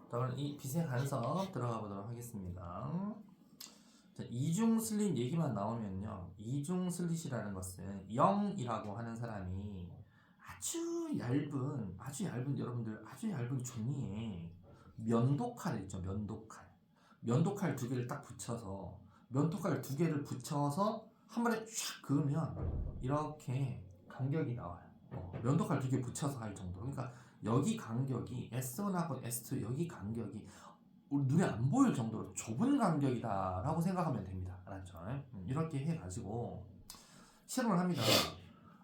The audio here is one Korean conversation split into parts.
자, 오늘 이 빛의 간섭 들어가 보도록 하겠습니다. 자, 이중 슬릿 얘기만 나오면요. 이중 슬릿이라는 것은 0이라고 하는 사람이 아주 얇은 여러분들 아주 얇은 종이에 면도칼 있죠. 면도칼 두 개를 딱 붙여서 면도칼 두 개를 붙여서 한 번에 샥 그으면 이렇게 간격이 나와요. 면도칼 두 개 붙여서 할 정도. 그러니까 여기 간격이 S1하고 S2 여기 간격이 우리 눈에 안 보일 정도로 좁은 간격이다 라고 생각하면 됩니다. 알았죠? 이렇게 해가지고 실험을 합니다.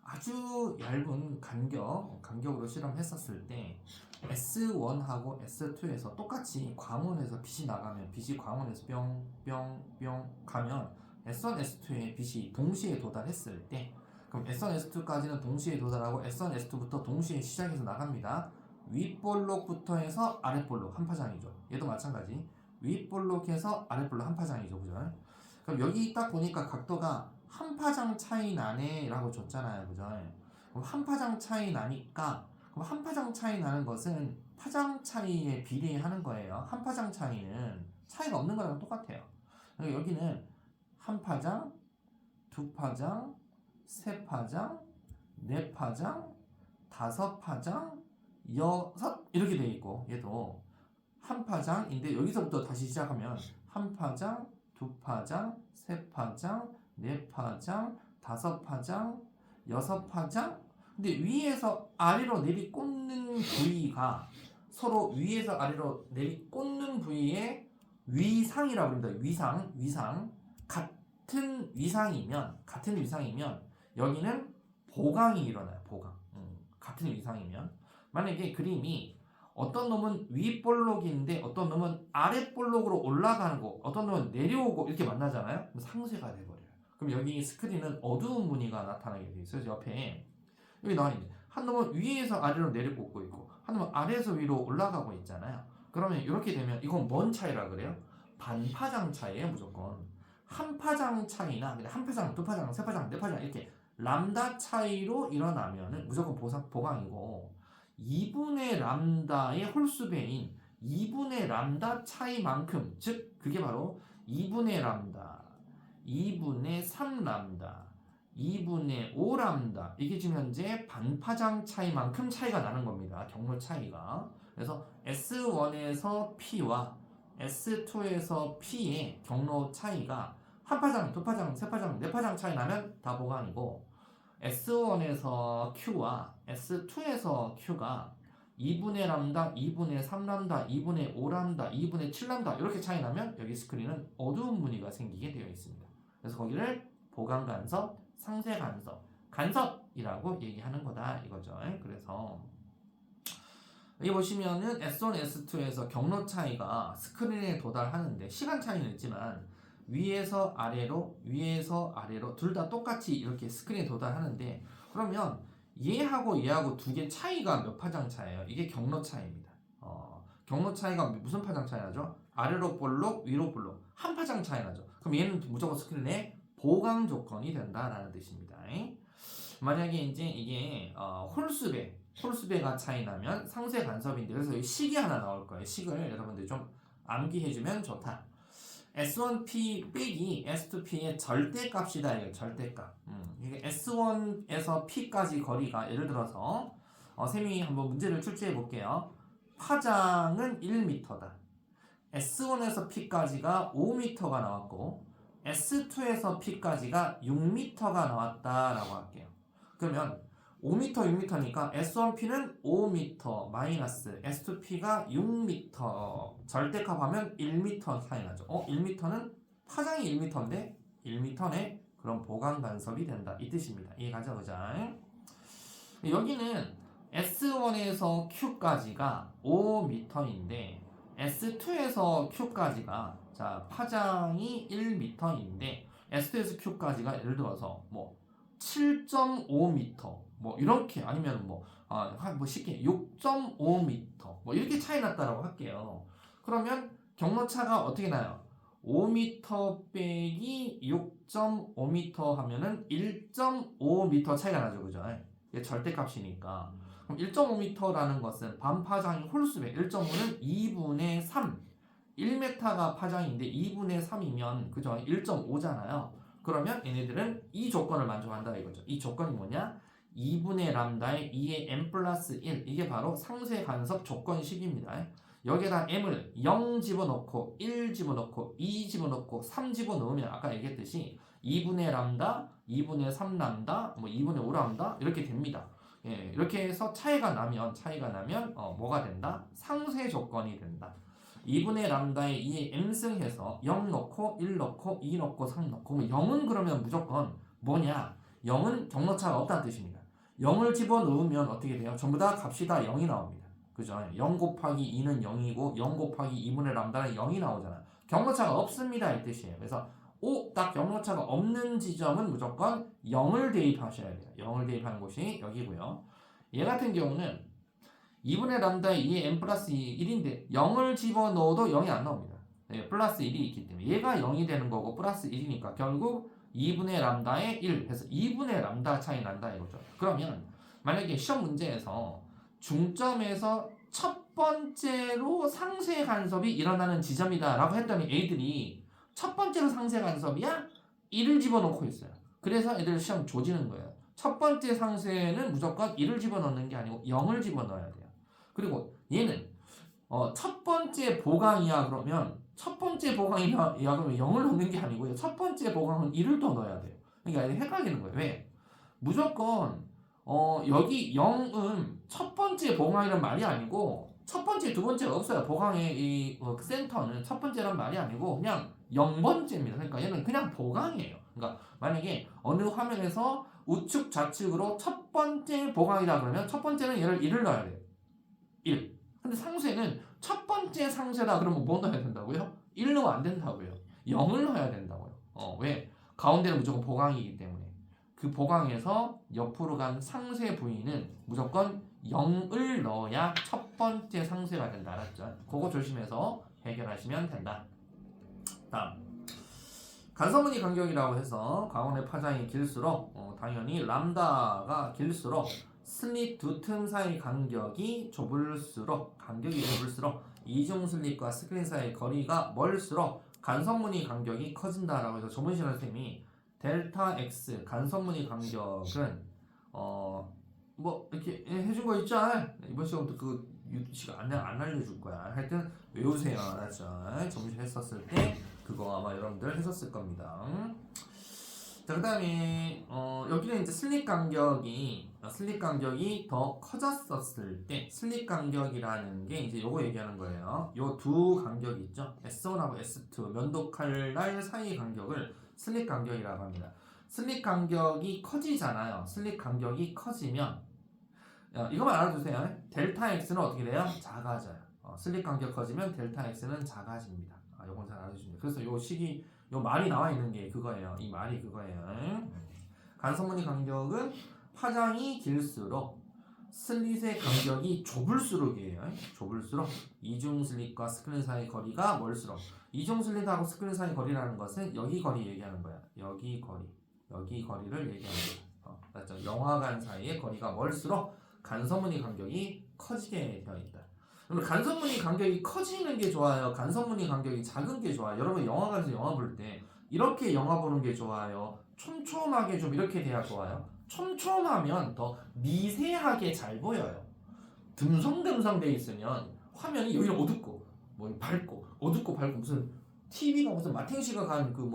아주 얇은 간격으로 실험했었을 때 S1하고 S2에서 똑같이 광원에서 빛이 나가면 빛이 광원에서 뿅뿅뿅 가면 S1, S2의 빛이 동시에 도달했을 때 그럼 S1, S2까지는 동시에 도달하고 S1, S2부터 동시에 시작해서 나갑니다. 윗볼록부터 해서 아랫볼록 한 파장이죠. 얘도 마찬가지. 윗볼록해서 아랫볼록 한 파장이죠. 그죠? 그럼 여기 딱 보니까 각도가 한 파장 차이 나네 라고 줬잖아요. 그죠? 그럼 한 파장 차이 나니까 그럼 한 파장 차이 나는 것은 파장 차이에 비례하는 거예요. 한 파장 차이는 차이가 없는 거랑 똑같아요. 그러니까 여기는 한 파장, 두 파장, 세 파장, 네 파장, 다섯 파장, 여섯 이렇게 돼 있고 얘도 한 파장인데 여기서부터 다시 시작하면 한 파장, 두 파장, 세 파장, 네 파장, 다섯 파장, 여섯 파장. 근데 위에서 아래로 내리꽂는 부위가 서로 위에서 아래로 내리꽂는 부위의 위상이라고 합니다. 위상. 같은 위상이면 여기는 보강이 일어나요. 보강. 같은 위상이면 만약에 그림이 어떤 놈은 윗볼록인데 어떤 놈은 아랫볼록으로 올라가는 거, 어떤 놈은 내려오고 이렇게 만나잖아요. 그럼 상쇄가 돼버려요. 그럼 여기 스크린은 어두운 무늬가 나타나게 돼 있어요. 옆에 여기 나와 있는데 한 놈은 위에서 아래로 내려꽂고 있고 한 놈은 아래에서 위로 올라가고 있잖아요. 그러면 이렇게 되면 이건 뭔 차이라 그래요? 반파장 차이예요. 무조건 한 파장 차이나 한 파장, 두 파장, 세 파장, 네 파장 이렇게 람다 차이로 일어나면은 무조건 보강이고 2분의 람다의 홀수배인 2분의 람다 차이만큼 즉 그게 바로 2분의 람다 2분의 3람다 2분의 5람다 이게 지금 현재 반파장 차이만큼 차이가 나는 겁니다. 경로 차이가. 그래서 S1에서 P와 S2에서 P의 경로 차이가 한 파장, 두 파장, 세 파장, 네 파장 차이 나면 다 보강이고 S1에서 Q와 S2에서 Q가 2분의 람다, 2분의 3람다, 2분의 5람다, 2분의 7람다 이렇게 차이 나면 여기 스크린은 어두운 무늬가 생기게 되어 있습니다. 그래서 거기를 보강 간섭, 상쇄 간섭이라고 얘기하는 거다 이거죠. 그래서 여기 보시면은 S1, S2에서 경로 차이가 스크린에 도달하는데 시간 차이는 있지만 위에서 아래로 둘 다 똑같이 이렇게 스크린에 도달하는데 그러면 얘하고 두 개 차이가 몇 파장 차이예요? 이게 경로 차이입니다. 경로 차이가 무슨 파장 차이 나죠? 아래로 볼록, 위로 볼록 한 파장 차이 나죠. 그럼 얘는 무조건 스크린에 보강 조건이 된다라는 뜻입니다. 만약에 이제 이게 홀수배가 차이 나면 상쇄 간섭인데 그래서 여기 식이 하나 나올 거예요. 식을 여러분들 좀 암기해주면 좋다. S1P 빼기 S2P의 절대값이다. 이거 절대값. 이게 S1에서 P까지 거리가 예를 들어서 쌤이 한번 문제를 출제해 볼게요. 파장은 1m다. S1에서 P까지가 5m가 나왔고 S2에서 P까지가 6m가 나왔다라고 할게요. 그러면 5m, 6m니까 S1P는 5m 마이너스 S2P가 6m 절대값하면 1m 차이 나죠. 1m는 파장이 1m인데 1m네 그럼 보강 간섭이 된다 이 뜻입니다. 이해가죠? 그죠? 여기는 S1에서 Q까지가 5m인데 S2에서 Q까지가 자 파장이 1m인데 S2에서 Q까지가 예를 들어서 뭐 7.5m 뭐 이렇게 아니면 뭐 쉽게 6.5m 뭐 이렇게 차이 났다라고 할게요. 그러면 경로차가 어떻게 나요? 5m 빼기 6.5m 하면은 1.5m 차이가 나죠. 그죠? 이게 절대값이니까. 그럼 1.5m라는 것은 반파장이 홀수배 1.5는 2분의 3 1m가 파장인데 2분의 3이면 그죠? 1.5잖아요. 그러면 얘네들은 이 조건을 만족한다 이거죠. 이 조건이 뭐냐? 2분의 람다에 2의 m 플러스 1 이게 바로 상쇄 간섭 조건식입니다. 여기에다 m을 0 집어넣고 1 집어넣고 2 집어넣고 3 집어넣으면 아까 얘기했듯이 2분의 람다, 2분의 3 람다, 뭐 2분의 5 람다 이렇게 됩니다. 예, 이렇게 해서 차이가 나면 뭐가 된다? 상쇄 조건이 된다. 2분의 람다에 2의 m승해서 0 넣고 1 넣고 2 넣고 3 넣고 0은 그러면 무조건 뭐냐? 0은 경로차가 없다는 뜻입니다. 0을 집어넣으면 어떻게 돼요? 전부 다 값이 다 0이 나옵니다. 그죠? 0 곱하기 2는 0이고 0 곱하기 2분의 람다는 0이 나오잖아. 경로차가 없습니다 이 뜻이에요. 그래서 딱 경로차가 없는 지점은 무조건 0을 대입하셔야 돼요. 0을 대입하는 곳이 여기고요. 얘 같은 경우는 2분의 람다에 2의 m 플러스 1인데 0을 집어넣어도 0이 안 나옵니다. 네, 플러스 1이 있기 때문에 얘가 0이 되는 거고 플러스 1이니까 결국 2분의 람다에 1 해서 2분의 람다 차이 난다 이거죠. 그러면 만약에 시험 문제에서 중점에서 첫 번째로 상쇄 간섭이 일어나는 지점이다 라고 했더니 애들이 첫 번째로 상쇄 간섭이야? 1을 집어넣고 있어요. 그래서 애들 시험 조지는 거예요. 첫 번째 상쇄는 무조건 1을 집어넣는 게 아니고 0을 집어넣어야 돼요. 그리고 얘는 첫 번째 보강이야 그러면 첫 번째 보강이야 그러면 0을 넣는 게 아니고요. 첫 번째 보강은 1을 더 넣어야 돼요. 그러니까 헷갈리는 거예요. 왜? 무조건 여기 0은 첫 번째 보강이란 말이 아니고 첫 번째, 두 번째가 없어요. 보강의 이 센터는 첫 번째란 말이 아니고 그냥 0번째입니다. 그러니까 얘는 그냥 보강이에요. 그러니까 만약에 어느 화면에서 우측 좌측으로 첫 번째 보강이다 그러면 첫 번째는 얘를 1을 넣어야 돼요. 1. 근데 상쇄는 첫 번째 상쇄다 그러면 뭐 넣어야 된다고요? 1 넣으면 안 된다고요. 0을 넣어야 된다고요. 왜? 가운데는 무조건 보강이기 때문에. 그 보강에서 옆으로 간 상쇄 부위는 무조건 0을 넣어야 첫 번째 상쇄가 된다. 알았죠? 그거 조심해서 해결하시면 된다. 다음. 간섭무늬 간격이라고 해서 가운데 파장이 길수록 당연히 람다가 길수록 슬릿 두 틈 사이 간격이 좁을수록 이중 슬릿과 스크린 사이 거리가 멀수록 간섭무늬 간격이 커진다라고 해서 조문실 선생님이 델타 x 간섭무늬 간격은 뭐 이렇게 해준 거 있죠? 이번 시간부터 그 유치가 안 알려줄 거야. 하여튼 외우세요. 알았죠? 점심 했었을 때 그거 아마 여러분들 했었을 겁니다. 자, 그다음에 여기는 이제 슬릿 간격이 더 커졌었을 때 슬릿 간격이라는 게 이제 요거 얘기하는 거예요. 요 두 간격이 있죠. S1하고 S2 면도칼날 사이 간격을 슬릿 간격이라고 합니다. 슬릿 간격이 커지잖아요. 슬릿 간격이 커지면 이것만 알아두세요. 델타 x는 어떻게 돼요? 작아져요. 슬릿 간격 커지면 델타 x는 작아집니다. 요건 잘 알아주시면 돼요. 그래서 요 식이 요 말이 나와 있는 게 그거예요. 이 말이 그거예요. 간섭무늬 간격은 파장이 길수록 슬릿의 간격이 좁을수록이에요. 좁을수록 이중 슬릿과 스크린 사이 거리가 멀수록 이중 슬릿하고 스크린 사이 거리라는 것은 여기 거리 얘기하는 거야. 여기 거리를 얘기하는 거야. 맞죠? 영화관 사이의 거리가 멀수록 간섭무늬 간격이 커지게 되어 있다. 그럼 간섭무늬 간격이 커지는 게 좋아요? 간섭무늬 간격이 작은 게 좋아요? 여러분 영화관에서 영화 볼 때 이렇게 영화 보는 게 좋아요? 촘촘하게 좀 이렇게 돼야 좋아요? 촘촘하면 더 미세하게 잘 보여요. 듬성듬성 돼 있으면 화면이 여기는 어둡고 뭐 밝고 어둡고 밝고 무슨 TV가 무슨 마탱시가 간 그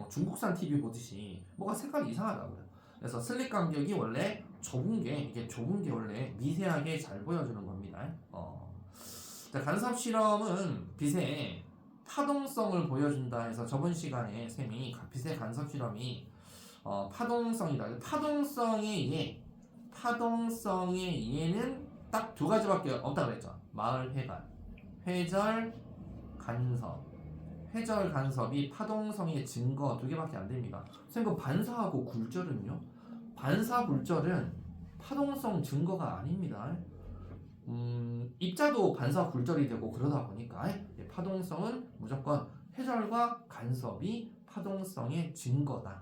중국산 TV 보듯이 뭐가 색깔이 이상하다고요. 그래서 슬릿 간격이 원래 좁은 게 원래 미세하게 잘 보여주는 겁니다. 자, 간섭 실험은 빛의 파동성을 보여준다 해서 저번 시간에 쌤이 빛의 간섭 실험이 파동성이다. 파동성의 예는 딱 두 가지밖에 없다 그랬죠. 마을 회관, 회절 간섭. 회절 간섭이 파동성의 증거 두 개밖에 안 됩니다. 선생님 그 반사하고 굴절은요? 반사 굴절은 파동성 증거가 아닙니다. 입자도 반사 굴절이 되고 그러다 보니까 파동성은 무조건 회절과 간섭이 파동성의 증거다.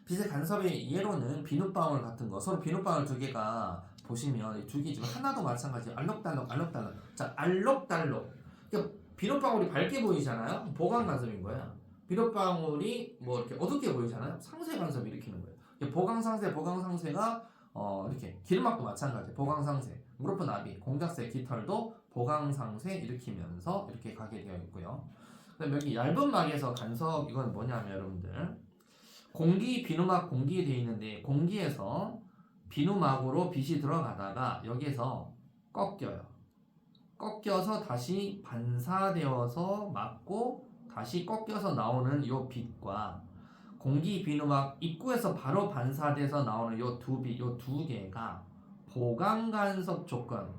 빛의 간섭의 예로는 비눗방울 같은 거, 서로 비눗방울 두 개가 보시면 이 두 개 지금 하나도 마찬가지 알록달록 알록달록. 자 알록달록. 그러니까 비눗방울이 밝게 보이잖아요. 보강 간섭인 거야. 비눗방울이 뭐 이렇게 어둡게 보이잖아요. 상쇄 간섭을 일으키는 거예요. 보강 상쇄 이렇게 기름막도 마찬가지. 보강 상쇄. 무릎 나비, 공작새, 깃털도 보강 상쇄 일으키면서 이렇게 가게 되어 있고요. 그다음에 여기 얇은 막에서 간섭 이건 뭐냐면 여러분들 공기 비누막 공기에 되어 있는데 공기에서 비누막으로 빛이 들어가다가 여기에서 꺾여서 다시 반사되어서 맞고 다시 꺾여서 나오는 이 빛과 공기 비누막 입구에서 바로 반사돼서 나오는 이 두 개가 보강 간섭 조건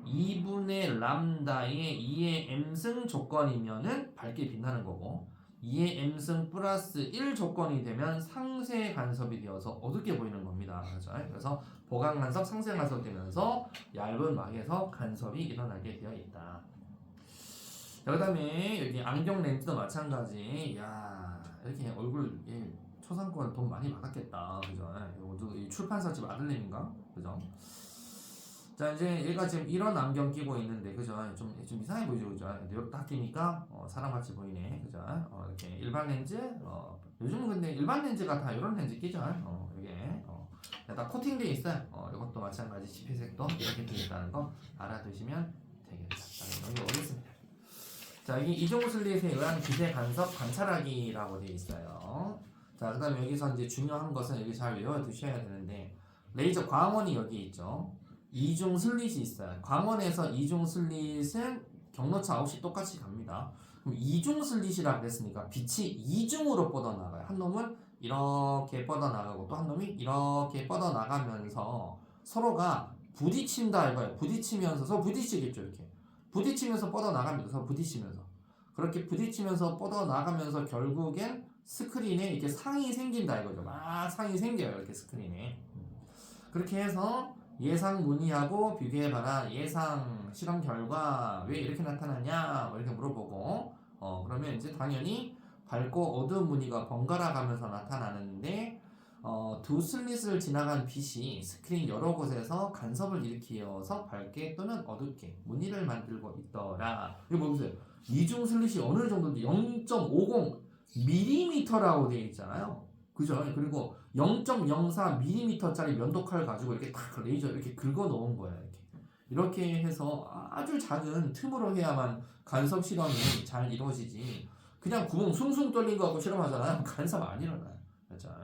2분의 람다의 2의 m승 조건이면은 밝게 빛나는 거고 2의 m승 플러스 1 조건이 되면 상쇄 간섭이 되어서 어둡게 보이는 겁니다. 그래서 보강 간섭, 상쇄 간섭 되면서 얇은 막에서 간섭이 일어나게 되어 있다. 그 다음에 여기 안경 렌즈도 마찬가지. 야 이렇게 얼굴 초상권 돈 많이 받았겠다. 그죠? 이 출판사집 아들님인가? 그죠? 자 이제 얘가 지금 이런 안경 끼고 있는데 그죠? 좀 이상해 보이죠, 그죠? 이렇게 딱 끼니까 사람같이 보이네, 그죠? 이렇게 일반 렌즈, 요즘은 근데 일반 렌즈가 다 이런 렌즈 끼죠? 이게 다 코팅돼 있어요. 이것도 마찬가지 지폐색도 이렇게 되어 있다는 거 알아두시면 되겠다. 자, 넘겨보겠습니다. 자 여기 이종슬릿에 의한 기세 간섭 관찰하기라고 되어 있어요. 자 그다음에 여기서 이제 중요한 것은 여기 잘 외워두셔야 되는데 레이저 광원이 여기 있죠. 이중 슬릿이 있어요. 광원에서 이중 슬릿은 경로차 9시 똑같이 갑니다. 그럼 이중 슬릿이라 그랬으니까 빛이 이중으로 뻗어나가요. 한 놈은 이렇게 뻗어나가고 또 한 놈이 이렇게 뻗어나가면서 서로가 부딪힌다 이거예요. 부딪히면서 서로 부딪히겠죠. 이렇게 부딪히면서 뻗어나갑니다. 서로 부딪히면서 그렇게 부딪히면서 뻗어나가면서 결국엔 스크린에 이렇게 상이 생긴다 이거죠. 막 상이 생겨요. 이렇게 스크린에. 그렇게 해서 예상 문의하고 비교해봐라. 예상 실험 결과 왜 이렇게 나타나냐 뭐 이렇게 물어보고 그러면 이제 당연히 밝고 어두운 무늬가 번갈아 가면서 나타나는데 두 슬릿을 지나간 빛이 스크린 여러 곳에서 간섭을 일으키어서 밝게 또는 어둡게 무늬를 만들고 있더라. 이거 보세요. 이중 슬릿이 어느 정도인지 0.50mm라고 되어 있잖아요. 그죠? 그리고 0.04mm짜리 면도칼 가지고 이렇게 딱 레이저 이렇게 긁어 놓은 거야. 이렇게 해서 아주 작은 틈으로 해야만 간섭 실험이 잘 이루어지지. 그냥 구멍 숭숭 뚫린 거 갖고 실험하잖아요. 간섭 안 일어나요. 자,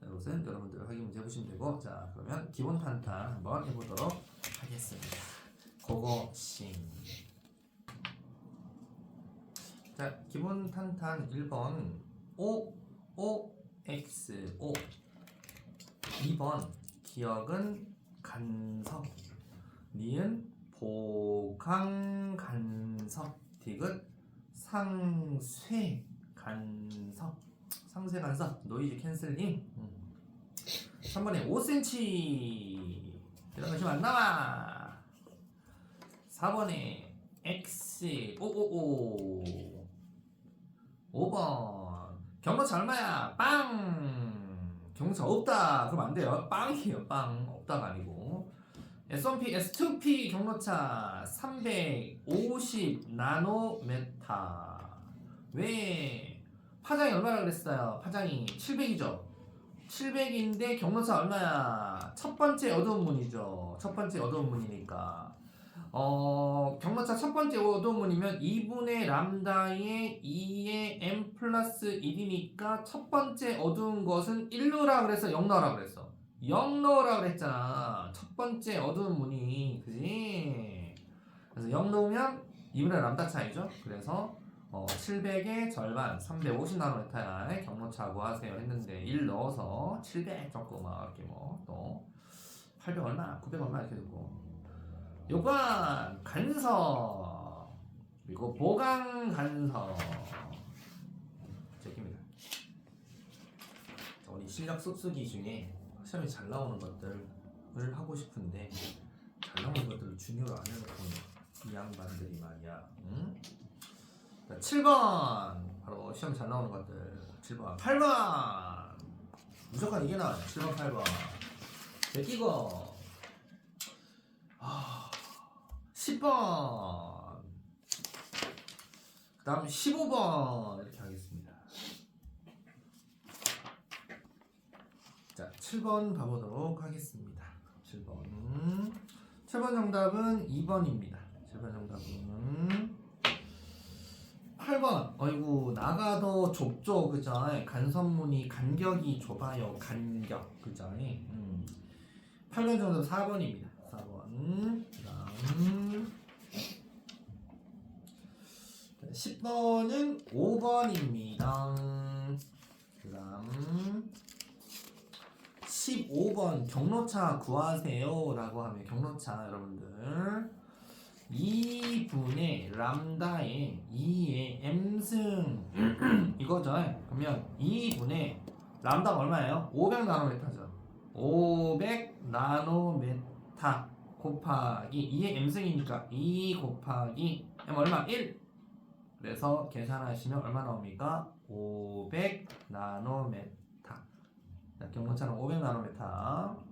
이것은 여러분들 확인 문제 해보시면 되고, 자 그러면 기본 탄탄 한번 해보도록 하겠습니다. 고고싱. 자 기본 탄탄 1번 OXO 2번 기억은 간섭 니은 보강 간섭 디귿 상쇄 간섭 상쇄 간섭 노이즈 캔슬링 3번에 5cm 이런 거 지금 안 나와. 4번에 X 555 5번 경로차 얼마야? 빵! 경로차 없다. 그럼 안 돼요. 빵이에요. 빵. 없다가 아니고. S1P, S2P 경로차 350 나노메타. 왜? 파장이 얼마나 그랬어요? 파장이 700이죠. 700인데 경로차 얼마야? 첫 번째 어두운 문이죠. 첫 번째 어두운 문이니까. 경로차 첫 번째 어두운 문이면 2분의 람다의 2의 m 플러스 1이니까 첫 번째 어두운 것은 1 넣으라 그래서 0 넣으라 그랬어. 0 넣으라 그랬잖아. 첫 번째 어두운 문이. 그지? 그래서 0 넣으면 2분의 람다 차이죠. 그래서 700의 절반 350 나노메타의 경로차 구하세요 했는데 1 넣어서 700 적고 막 이렇게 뭐 또 800 얼마 900 얼마 이렇게 듣고 요건 간섭 그리고 보강 간섭 제끼입니다. 우리 실력 쑥쑥이 중에 시험에 잘 나오는 것들을 하고 싶은데 잘 나오는 것들을 중요로 안 해놓고 이 양반들이 말이야. 응? 7번 바로 시험 잘 나오는 것들 7번 8번 무조건 이게 나와요. 7번 8번 제끼고 10번. 그 다음 15번 이렇게 하겠습니다. 자, 7번 가보도록 하겠습니다. 7번 정답은 2번입니다. 7번 정답은 8번. 어이구, 나가 더 좁죠, 그죠? 간선문이 간격이 좁아요. 간격, 그죠? 8번 정답 4번입니다. 4번. 그다음 10번은 5번입니다. 그다음 15번 경로차 구하세요 라고 하면 경로차 여러분들 2분의 람다의 2의 m승 이거죠. 그러면 2분의 람다가 얼마예요? 500나노메타죠. 500나노메타 곱하기 2의 m승이니까 2 곱하기 m 얼마? 1. 그래서 계산하시면 얼마 나옵니까? 500나노메타. 경로차는 500나노메타.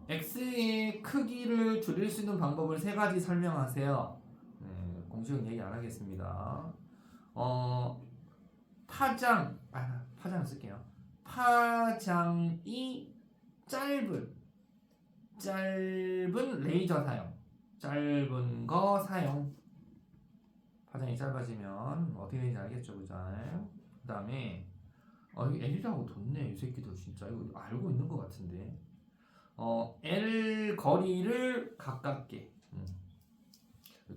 X의 크기를 줄일 수 있는 방법을 3가지 설명하세요. 공식은 얘기 안 하겠습니다. 파장을 쓸게요. 파장이 짧은 레이저 사용. 짧은 거 사용. 파장이 짧아지면 어떻게 되는지 알겠죠, 그죠? 그 다음에 여기 L이라고 뒀네, 이 새끼들 진짜. 이거 알고 있는 것 같은데. L 거리를 가깝게.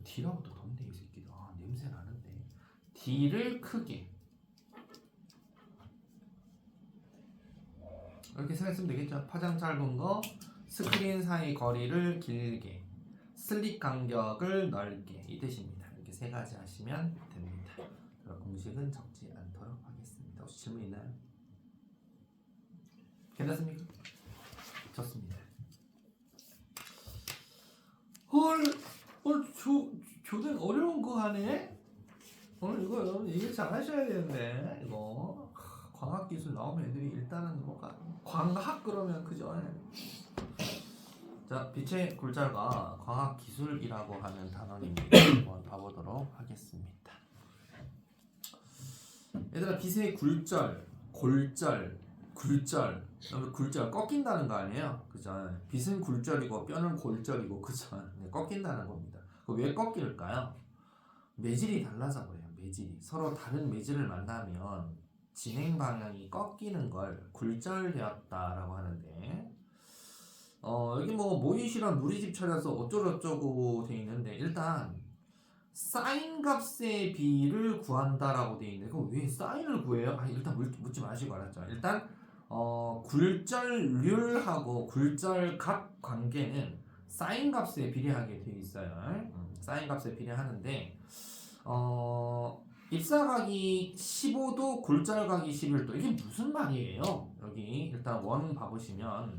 D라고 또 뒀네, 이 새끼들. 냄새 나는데. D를 크게. 이렇게 생각했으면 되겠죠. 파장 짧은 거, 스크린 사이 거리를 길게, 슬립 간격을 넓게. 이 뜻입니다. 이렇게 3가지 하시면 됩니다. 공식은 적지 않도록 하겠습니다. 혹시 질문 있나요? 괜찮습니까? 좋습니다. 교대 어려운 거 하네? 오늘 이거 여러분 얘기 잘 하셔야 되는데, 이거. 광학기술 나오면 애들이 일단은 뭐가, 광학 그러면 그죠? 자, 빛의 굴절과 광학기술이라고 하는 단원입니다. 한번 봐보도록 하겠습니다. 얘들아, 빛의 굴절, 굴절 꺾인다는 거 아니에요? 그죠? 빛은 굴절이고 뼈는 골절이고, 그죠? 꺾인다는 겁니다. 왜 꺾일까요? 매질이 달라서 그래요. 매질이 서로 다른 매질을 만나면 진행 방향이 꺾이는 걸 굴절되었다라고 하는데, 여기 뭐 모의시험 누리집 차려서 어쩌고저쩌고 돼 있는데, 일단 사인 값의 비를 구한다라고 돼 있는데, 그럼 왜 사인을 구해요? 일단 묻지 마시고, 알았죠? 일단 굴절률하고 굴절값 관계는 사인 값에 비례하게 돼 있어요. 사인 값에 비례하는데, 입사각이 15도, 굴절각이 11도. 이게 무슨 말이에요? 여기 일단 원 봐보시면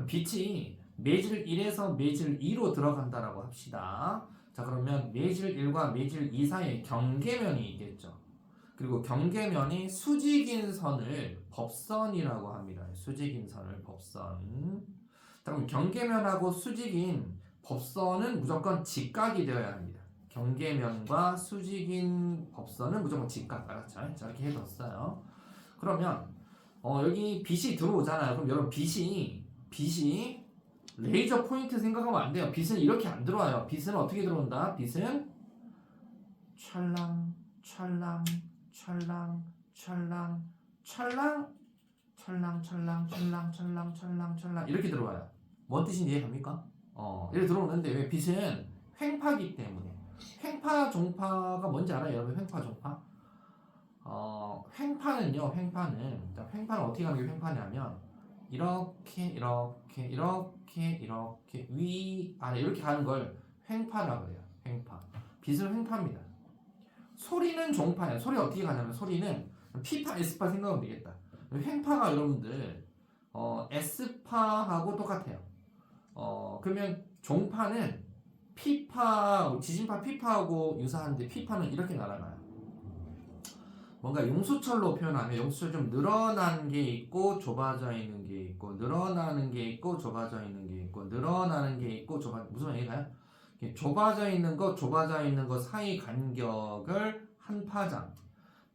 빛이 매질 1에서 매질 2로 들어간다라고 합시다. 자, 그러면 매질 1과 매질 2 사이에 경계면이 있겠죠. 그리고 경계면이 수직인 선을 법선이라고 합니다. 수직인 선을 법선. 자, 그럼 경계면하고 수직인 법선은 무조건 직각이 되어야 합니다. 경계면과 수직인 법선은 무조건 직각. 알았죠? 자, 이렇게 해뒀어요. 그러면 여기 빛이 들어오잖아요. 그럼 여러분 빛이 레이저 포인트 생각하면 안 돼요. 빛은 이렇게 안 들어와요. 빛은 어떻게 들어온다? 빛은 찰랑 찰랑 찰랑 찰랑 찰랑 찰랑 찰랑 찰랑 찰랑 찰랑 찰랑 이렇게 들어와요. 뭔 뜻인지 이해갑니까? 이렇게 들어오는데, 왜? 빛은 횡파기 때문에. 횡파 종파가 뭔지 알아요, 여러분? 횡파 종파? 횡파는요, 횡파는 어떻게 가는 게 횡파냐면 이렇게 위 아래 이렇게 가는 걸 횡파라고 해요. 횡파. 빛은 횡파입니다. 소리는 종파예요. 소리 어떻게 가냐면, 소리는 P파, S파 생각하면 되겠다. 횡파가 여러분들 S파하고 똑같아요. 그러면 종파는 P파, 지진파 P파하고 유사한데, P파는 이렇게 날아가요. 뭔가 용수철로 표현하면 용수철 좀 늘어난 게 있고 좁아져 있는 게 있고 늘어나는 게 있고 좁아져 있는 게 있고 늘어나는 게 있고 무슨 말인가요? 좁아져 있는 거 사이 간격을 한 파장,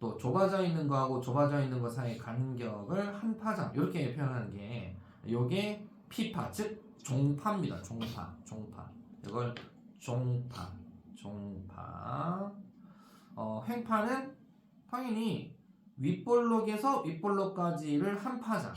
또 좁아져 있는 거하고 좁아져 있는 거 사이 간격을 한 파장 이렇게 표현하는 게 요게 피파 즉 종파입니다. 종파 이걸 종파 횡파는 당연히 윗볼록에서 윗볼록까지를 한 파장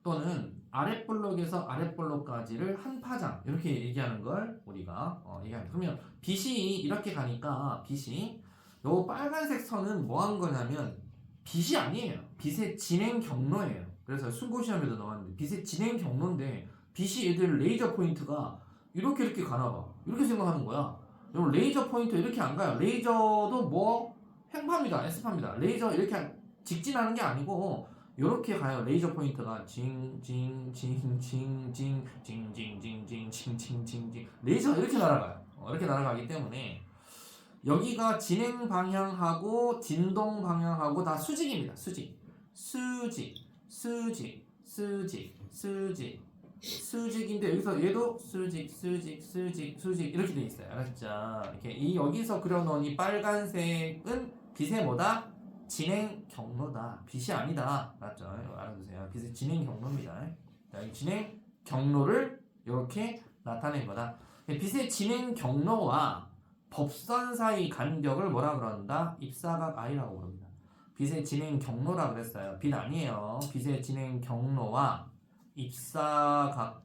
또는 아랫볼록에서 아랫볼록까지를 한 파장 이렇게 얘기하는 걸 우리가 얘기합니다. 그러면 빛이 이렇게 가니까 빛이 요 빨간색 선은 뭐 한 거냐면 빛이 아니에요. 빛의 진행 경로예요. 그래서 순고시험에도 나왔는데 빛의 진행 경로인데 빛이 얘들 레이저 포인트가 이렇게 가나 봐. 이렇게 생각하는 거야. 여러분 레이저 포인트 이렇게 안 가요. 레이저도 뭐 횡파입니다. S파입니다. 레이저 이렇게 직진하는 게 아니고 이렇게 가요. 레이저 포인트가 징징징징징징징징징징징징징징징 레이저 이렇게 날아가요. 이렇게 날아가기 때문에 여기가 진행 방향하고 진동 방향하고 다 수직입니다. 수직인데 여기서 얘도 수직 이렇게 돼 있어요. 알았죠? 이렇게 여기서 그려놓은 이 빨간색은 빛의 뭐다? 진행 경로다. 빛이 아니다. 맞죠? 알아두세요. 빛의 진행 경로입니다. 자, 이 진행 경로를 이렇게 나타낸 거다. 빛의 진행 경로와 법선 사이 간격을 뭐라 그런다? 입사각 I라고 부릅니다. 빛의 진행 경로라 그랬어요. 빛 아니에요. 빛의 진행 경로와 입사각이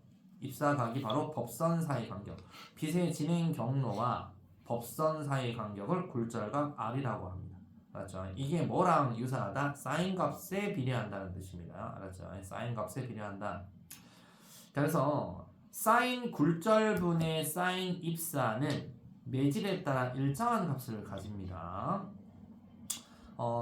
바로 법선 사이 간격. 빛의 진행 경로와 법선 사이 간격을 굴절각 R이라고 합니다. 알았죠? 이게 뭐랑 유사하다? 사인 값에 비례한다는 뜻입니다. 알았죠? 사인 값에 비례한다. 그래서 사인 굴절분의 사인 입사는 매질에 따라 일정한 값을 가집니다.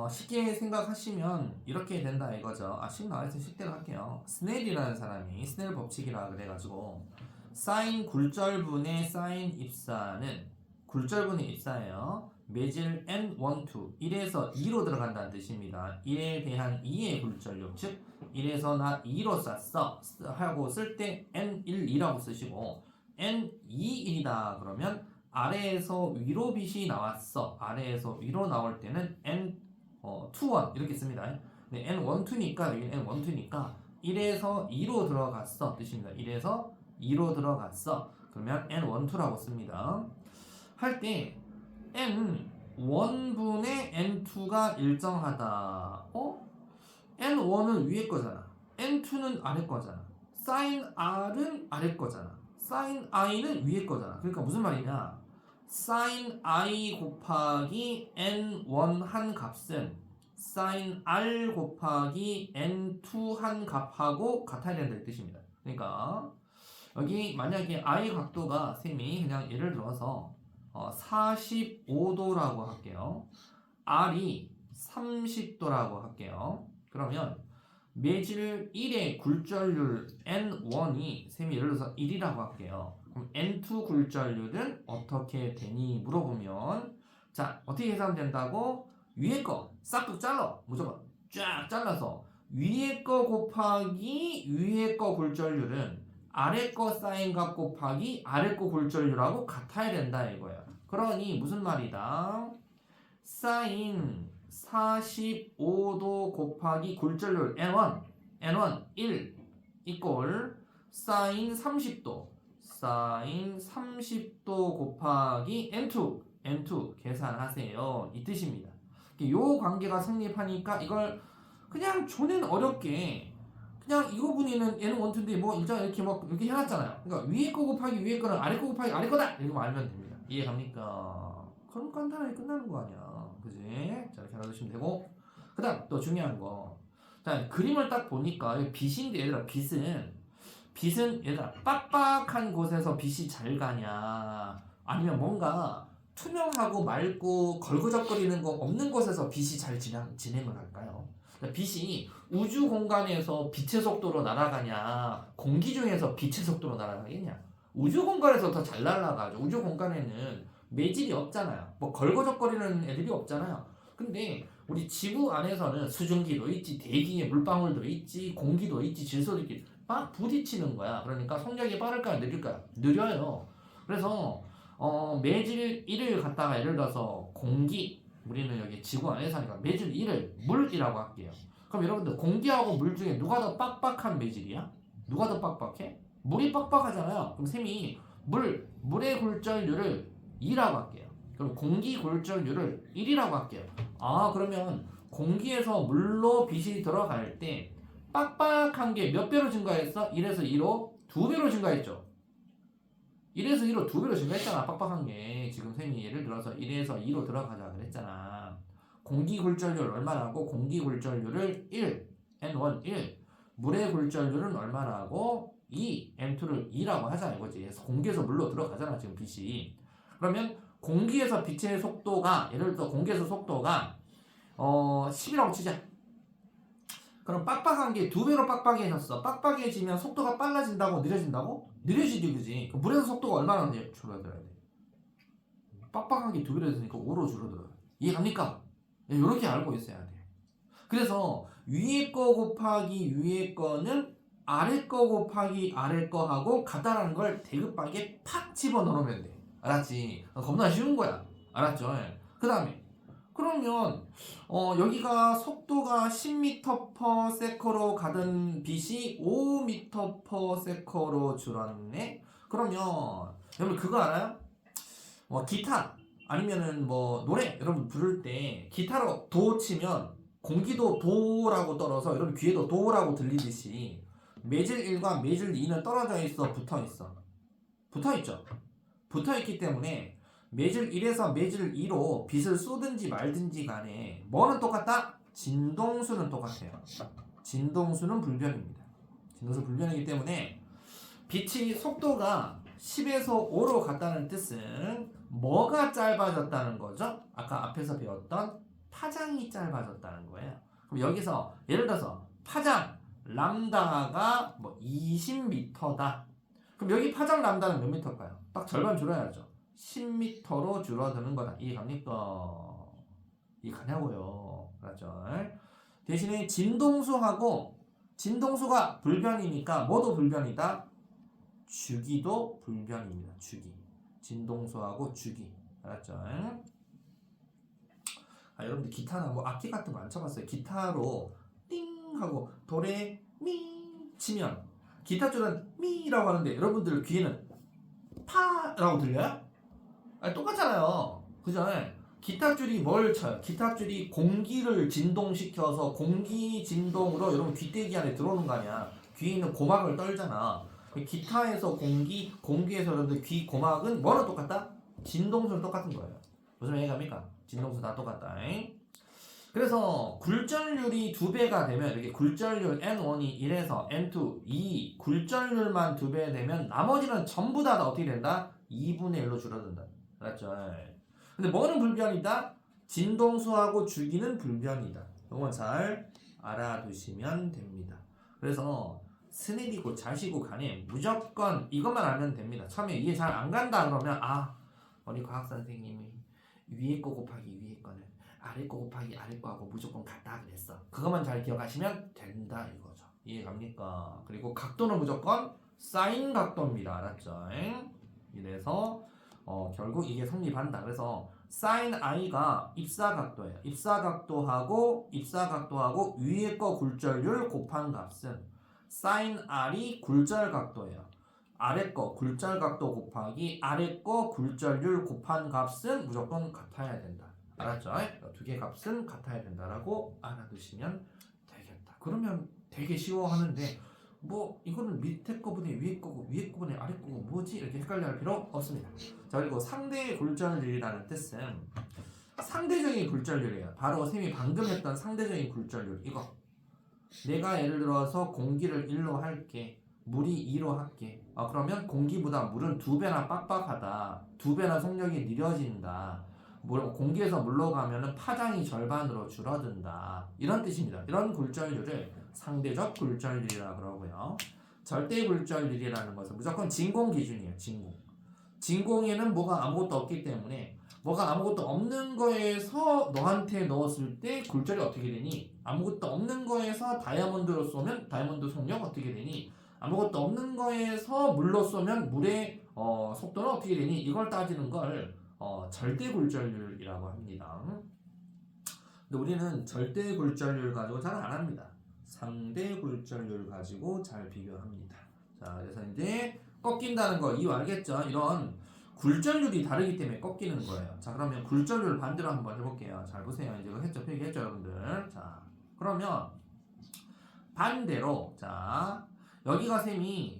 쉽게 생각하시면 이렇게 된다 이거죠. 쉽게 나와있으면 쉽대로 할게요. 스넬이라는 사람이 스넬 법칙이라 그래가지고 사인 굴절분의 사인 입사는 굴절분의 입사예요. 매질 n1, 2 1에서 2로 들어간다는 뜻입니다. 1에 대한 2의 굴절력 즉 1에서 나 2로 쐈어 하고 쓸 때 n1, 2라고 쓰시고 n2, 1이다 그러면 아래에서 위로 빛이 나왔어. 아래에서 위로 나올 때는 n2, 1 이렇게 씁니다. 네, n1, 2니까 여기 n1, 2니까 1에서 2로 들어갔어 뜻입니다. 1에서 2로 들어갔어. 그러면 n1, 2라고 씁니다. 할 때 n1분의 n2가 일정하다. n1은 위에 거잖아. n2는 아래 거잖아. sin r은 아래 거잖아. sin i는 위에 거잖아. 그러니까 무슨 말이냐? sin i 곱하기 n1 한 값은 sin r 곱하기 n2 한 값하고 같아야 된다 이 뜻입니다. 그러니까 여기 만약에 i 각도가 셈이 그냥 예를 들어서 45도라고 할게요. r이 30도라고 할게요. 그러면 매질 1의 굴절률 n1이 셈이 예를 들어서 1이라고 할게요. 그럼 n2 굴절률은 어떻게 되니 물어보면 자 어떻게 계산된다고? 위에 거 싹둑 잘라. 무조건 쫙 잘라서 위에 거 곱하기 위에 거 굴절률은 아래 거 사인값 곱하기 아래 거 굴절률하고 같아야 된다 이거야. 그러니 무슨 말이다? 사인 45도 곱하기 굴절률 n1 1 이꼴 사인 30도 곱하기 n2 계산하세요 이 뜻입니다. 요 관계가 성립하니까 이걸 그냥 조는 어렵게 그냥 이거 분위는 얘는 원투인데 뭐 일정 이렇게 막 이렇게 해놨잖아요. 그러니까 위에 거 곱하기 위에 거는 아래 거 곱하기 아래 거다 이렇게 알면 됩니다. 이해갑니까? 그럼 간단하게 끝나는 거 아니야, 그지? 자 이렇게 알아두시면 되고 그다음 또 중요한 거, 자 그림을 딱 보니까 빛인데 얘들아 빛은 얘들아 빡빡한 곳에서 빛이 잘 가냐 아니면 뭔가 투명하고 맑고 걸그적거리는 거 없는 곳에서 빛이 잘 진행을 할까요? 빛이 우주 공간에서 빛의 속도로 날아가냐 공기 중에서 빛의 속도로 날아가겠냐? 우주 공간에서 더 잘 날아가죠. 우주 공간에는 매질이 없잖아요. 뭐 걸거적거리는 애들이 없잖아요. 근데 우리 지구 안에서는 수증기도 있지, 대기에 물방울도 있지, 공기도 있지, 질소도 있지, 막 부딪히는 거야. 그러니까 속력이 빠를까요, 느릴까요? 느려요. 그래서 매질 1을 갖다가 예를 들어서 공기, 우리는 여기 지구 안에서 하니까 매질 1을 물이라고 할게요. 그럼 여러분들 공기하고 물 중에 누가 더 빡빡한 매질이야? 누가 더 빡빡해? 물이 빡빡하잖아요. 그럼 셈이 물의 굴절률을 2라고 할게요. 그럼 공기 굴절률을 1이라고 할게요. 아, 그러면 공기에서 물로 빛이 들어갈 때 빡빡한 게 몇 배로 증가했어? 1에서 2로 2배로 증가했죠. 1에서 2로 2배로 증가했잖아. 빡빡한 게. 지금 셈이 예를 들어서 1에서 2로 들어가자 그랬잖아. 공기 굴절률 얼마라고? 공기 굴절률을 1, N1 1. 물의 굴절률은 얼마라고? 2, N2를 2라고 하자 이거지. 그래서 공기에서 물로 들어가잖아 지금 빛이. 그러면 공기에서 빛의 속도가, 예를 들어 공기에서 속도가 10이라고 치자. 그럼 빡빡한 게 2배로 빡빡해졌어. 빡빡해지면 속도가 빨라진다고 느려진다고? 느려지지, 그지? 그럼 물에서 속도가 얼마나 줄어들어야 돼? 빡빡한 게 2배로 됐으니까 5로 줄어들어요. 이해 갑니까? 이렇게 알고 있어야 돼. 그래서 위에 거 곱하기 위에 거는 아래 거 곱하기 아래 거하고 같다라는 걸 대급하게 팍 집어넣으면 돼. 알았지? 겁나 쉬운 거야. 알았죠? 그 다음에 그러면 여기가 속도가 10m/s로 가던 빛이 5m/s로 줄었네? 그러면 여러분 그거 알아요? 기타 아니면은 노래 여러분 부를 때 기타로 도 치면 공기도 도라고 떨어서 여러분 귀에도 도라고 들리듯이 매질 1과 매질 2는 떨어져 있어, 붙어 있어? 붙어 있죠? 붙어 있기 때문에 매질 1에서 매질 2로 빛을 쏘든지 말든지 간에 뭐는 똑같다? 진동수는 똑같아요. 진동수는 불변입니다. 진동수 불변이기 때문에 빛이 속도가 10에서 5로 갔다는 뜻은 뭐가 짧아졌다는 거죠? 아까 앞에서 배웠던 파장이 짧아졌다는 거예요. 그럼 여기서 예를 들어서 파장 람다가 20m다. 그럼 여기 파장 람다는 몇 미터일까요? 딱 절반 줄어야죠. 10m로 줄어드는 거다. 이해 갑니까? 이해 가냐고요. 그렇죠? 대신에 진동수가 불변이니까 뭐도 불변이다? 주기도 불변입니다. 주기. 진동수하고 주기. 알았죠? 여러분들 기타나 악기 같은 거 안 쳐봤어요? 기타로 띵 하고 도레 미 치면 기타 줄은 미라고 하는데 여러분들 귀에는 파라고 들려요? 똑같잖아요. 그죠? 기타 줄이 뭘 쳐요? 기타 줄이 공기를 진동시켜서 공기 진동으로 여러분 귀때기 안에 들어오는 거 아니야. 귀에 있는 고막을 떨잖아. 기타에서 공기에서 여러분들 귀 고막은 뭐랑 똑같다? 진동수는 똑같은 거예요. 무슨 얘기합니까? 진동수 다 똑같다. 그래서 굴절률이 2배가 되면 이렇게 굴절률 N1이 1에서 N2, 2 굴절률만 2배 되면 나머지는 전부 다 어떻게 된다? 2분의 1로 줄어든다. 알았죠? 근데 뭐는 불변이다? 진동수하고 주기는 불변이다. 이건 잘 알아두시면 됩니다. 그래서 스냅이고 자시고 간에 무조건 이것만 알면 됩니다. 처음에 이해 잘 안 간다 그러면 우리 과학 선생님이 위에 거 곱하기 위에 거는 아래 거 곱하기 아래 거하고 무조건 같다 그랬어. 그것만 잘 기억하시면 된다 이거죠. 이해 갑니까? 그리고 각도는 무조건 사인 각도입니다. 알았죠? 이래서 결국 이게 성립한다. 그래서 사인 i가 입사각도예요. 입사각도하고 위에 거 굴절률 곱한 값은 사인 r이 굴절각도예요. 아래 거 굴절각도 곱하기 아래 거 굴절률 곱한 값은 무조건 같아야 된다. 알았죠? 두 개 값은 같아야 된다라고 알아두시면 되겠다. 그러면 되게 쉬워하는데 이거는 밑에 거분의 위에 거고 위에 거분의 아래 거고 뭐지? 이렇게 헷갈려 할 필요 없습니다. 자, 그리고 상대 굴절률이라는 뜻은 상대적인 굴절률이에요. 바로 쌤이 방금 했던 상대적인 굴절률 이거. 내가 예를 들어서 공기를 1로 할게. 물이 2로 할게. 그러면 공기보다 물은 2배나 빡빡하다. 2배나 속력이 느려진다. 공기에서 물로 가면은 파장이 절반으로 줄어든다. 이런 뜻입니다. 이런 굴절률을 상대적 굴절률이라고 그러고요. 절대 굴절률이라는 것은 무조건 진공 기준이에요. 진공. 진공에는 뭐가 아무것도 없기 때문에 뭐가 아무것도 없는 거에서 너한테 넣었을 때 굴절이 어떻게 되니? 아무것도 없는 거에서 다이아몬드로 쏘면 다이아몬드 속력 어떻게 되니? 아무것도 없는 거에서 물로 쏘면 물의 속도는 어떻게 되니? 이걸 따지는 걸 절대 굴절률이라고 합니다. 근데 우리는 절대 굴절률 가지고 잘 안 합니다. 상대 굴절률 가지고 잘 비교합니다. 자, 그래서 이제 꺾인다는 거 이유 알겠죠? 이런 굴절률이 다르기 때문에 꺾이는 거예요. 자, 그러면 굴절률 반대로 한번 해볼게요. 잘 보세요. 이제 이거 했죠? 필기했죠, 여러분들? 자, 그러면 반대로 자, 여기가 셈이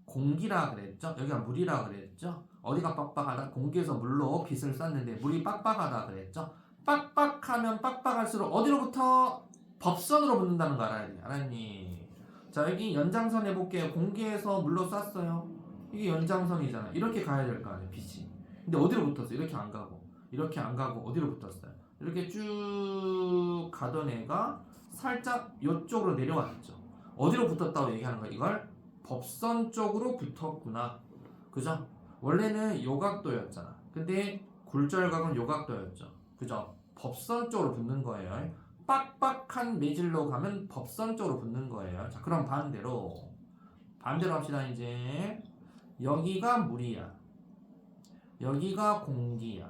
공기라 그랬죠? 여기가 물이라 그랬죠? 어디가 빡빡하다? 공기에서 물로 빛을 쐈는데 물이 빡빡하다 그랬죠? 빡빡하면 빡빡할수록 어디로부터 법선으로 붙는다는 거 알아야 돼. 알았니? 자, 여기 연장선 해볼게요. 공기에서 물로 쐈어요. 이게 연장선이잖아. 이렇게 가야 될 거 아니에요, 빛이. 근데 어디로 붙었어? 이렇게 안 가고, 이렇게 안 가고 어디로 붙었어요? 이렇게 쭉 가던 애가 살짝 이쪽으로 내려왔죠. 어디로 붙었다고 얘기하는 거야? 이걸 법선 쪽으로 붙었구나. 그죠? 원래는 요각도였잖아. 근데 굴절각은 요각도였죠. 그죠? 법선 쪽으로 붙는 거예요. 빡빡한 매질로 가면 법선 쪽으로 붙는 거예요. 자, 그럼 반대로 합시다. 이제 여기가 물이야. 여기가 공기야.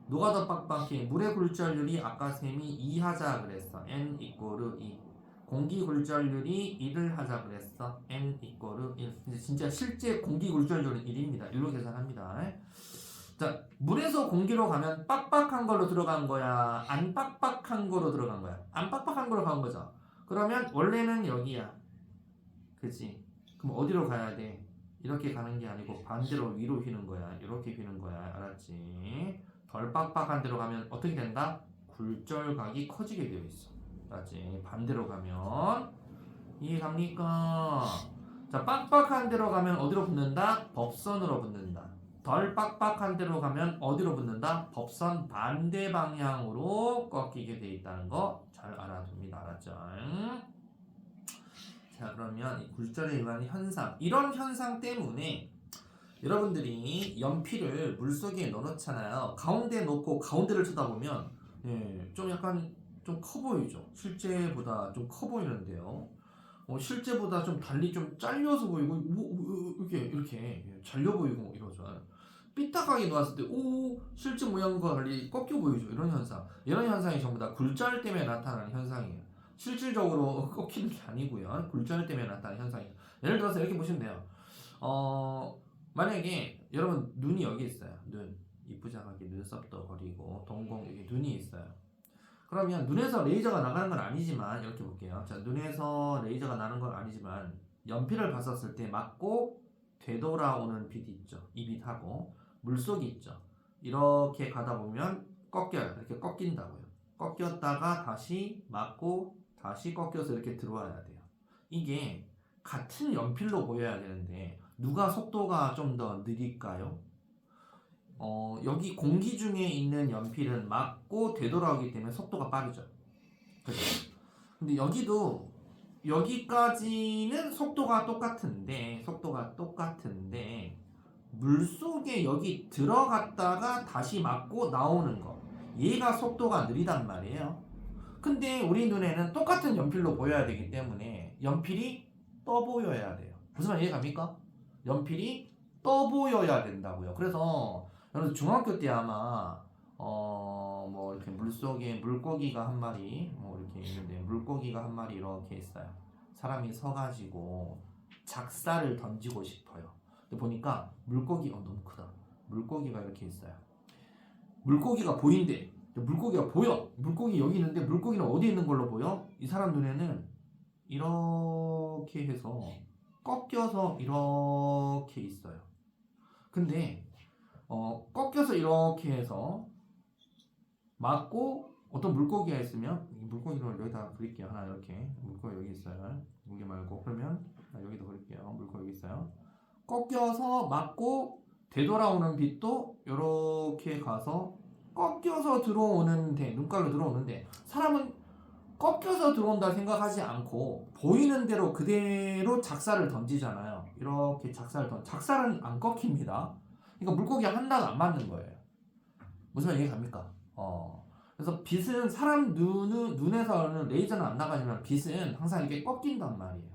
누가 더 빡빡해? 물의 굴절률이 아까 셈이 2 하자 그랬어. n 이꼬르 2. 공기 굴절률이 1을 하자 그랬어. n 이꼬르 1. 이제 진짜 실제 공기 굴절률은 1입니다. 1로 계산합니다. 자, 물에서 공기로 가면 빡빡한 걸로 들어간 거야? 안 빡빡한 거로 들어간 거야? 안 빡빡한 거로 간 거죠. 그러면 원래는 여기야. 그치? 그럼 어디로 가야 돼? 이렇게 가는 게 아니고 반대로 위로 휘는 거야. 이렇게 휘는 거야. 알았지? 덜 빡빡한 데로 가면 어떻게 된다? 굴절각이 커지게 되어 있어. 알았지? 반대로 가면 이해갑니까? 자, 빡빡한 데로 가면 어디로 붙는다? 법선으로 붙는다. 덜 빡빡한 데로 가면 어디로 붙는다? 법선 반대 방향으로 꺾이게 돼 있다는 거 잘 알아둡니다. 알았죠? 자, 그러면 이 굴절에 의한 현상, 이런 현상 때문에 여러분들이 연필을 물속에 넣어놓잖아요. 가운데 놓고 가운데를 쳐다보면 좀 약간 좀 커 보이죠. 실제보다 좀 커 보이는데요. 실제보다 좀 달리 좀 잘려서 보이고 이렇게 잘려 보이고 이러죠. 삐딱하게 놓았을 때 실제 모양과 달리 꺾여 보이죠. 이런 현상이 전부 다 굴절 때문에 나타나는 현상이에요. 실질적으로 꺾이는 게 아니고요. 굴절 때문에 나타나는 현상이에요. 예를 들어서 이렇게 보시면 돼요. 만약에 여러분 눈이 여기 있어요. 눈 이쁘장하게 눈썹도 그리고 동공 여기 눈이 있어요. 그러면 눈에서 레이저가 나가는 건 아니지만 이렇게 볼게요. 자, 눈에서 레이저가 나는 건 아니지만 연필을 봤었을 때 맞고 되돌아오는 빛이 있죠. 이 빛하고 물속이 있죠. 이렇게 가다 보면 꺾여요. 이렇게 꺾인다고요. 꺾였다가 다시 맞고 다시 꺾여서 이렇게 들어와야 돼요. 이게 같은 연필로 보여야 되는데 누가 속도가 좀 더 느릴까요? 여기 공기 중에 있는 연필은 맞고 되돌아오기 때문에 속도가 빠르죠. 그죠? 근데 여기도 여기까지는 속도가 똑같은데 물속에 여기 들어갔다가 다시 맞고 나오는 거, 얘가 속도가 느리단 말이에요. 근데 우리 눈에는 똑같은 연필로 보여야 되기 때문에 연필이 떠 보여야 돼요. 무슨 말 이해갑니까? 연필이 떠 보여야 된다고요. 그래서 여러분 중학교 때 아마 뭐 이렇게 물속에 물고기가 한 마리 뭐 이렇게 있는데 물고기가 한 마리 이렇게 있어요. 사람이 서가지고 작사를 던지고 싶어요. 근데 보니까 물고기 너무 크다. 물고기가 이렇게 있어요. 물고기가 보인대. 물고기가 보여. 물고기 여기 있는데 물고기는 어디 있는 걸로 보여? 이 사람 눈에는 이렇게 해서 꺾여서 이렇게 있어요. 근데 꺾여서 이렇게 해서 맞고 어떤 물고기가 있으면 물고기를 여기다 그릴게요. 하나 이렇게 물고기 여기 있어요. 여기 말고 그러면 여기도 그릴게요. 물고기 여기 있어요. 꺾여서 맞고 되돌아오는 빛도 이렇게 가서 꺾여서 들어오는데 눈깔로 들어오는데 사람은 꺾여서 들어온다 생각하지 않고 보이는 대로 그대로 작사를 던지잖아요. 이렇게 작사는 안 꺾입니다. 그러니까 물고기 하나도 안 맞는 거예요. 무슨 말 이해 갑니까? 그래서 빛은 사람 눈에서는 레이저는 안 나가지만 빛은 항상 이렇게 꺾인단 말이에요.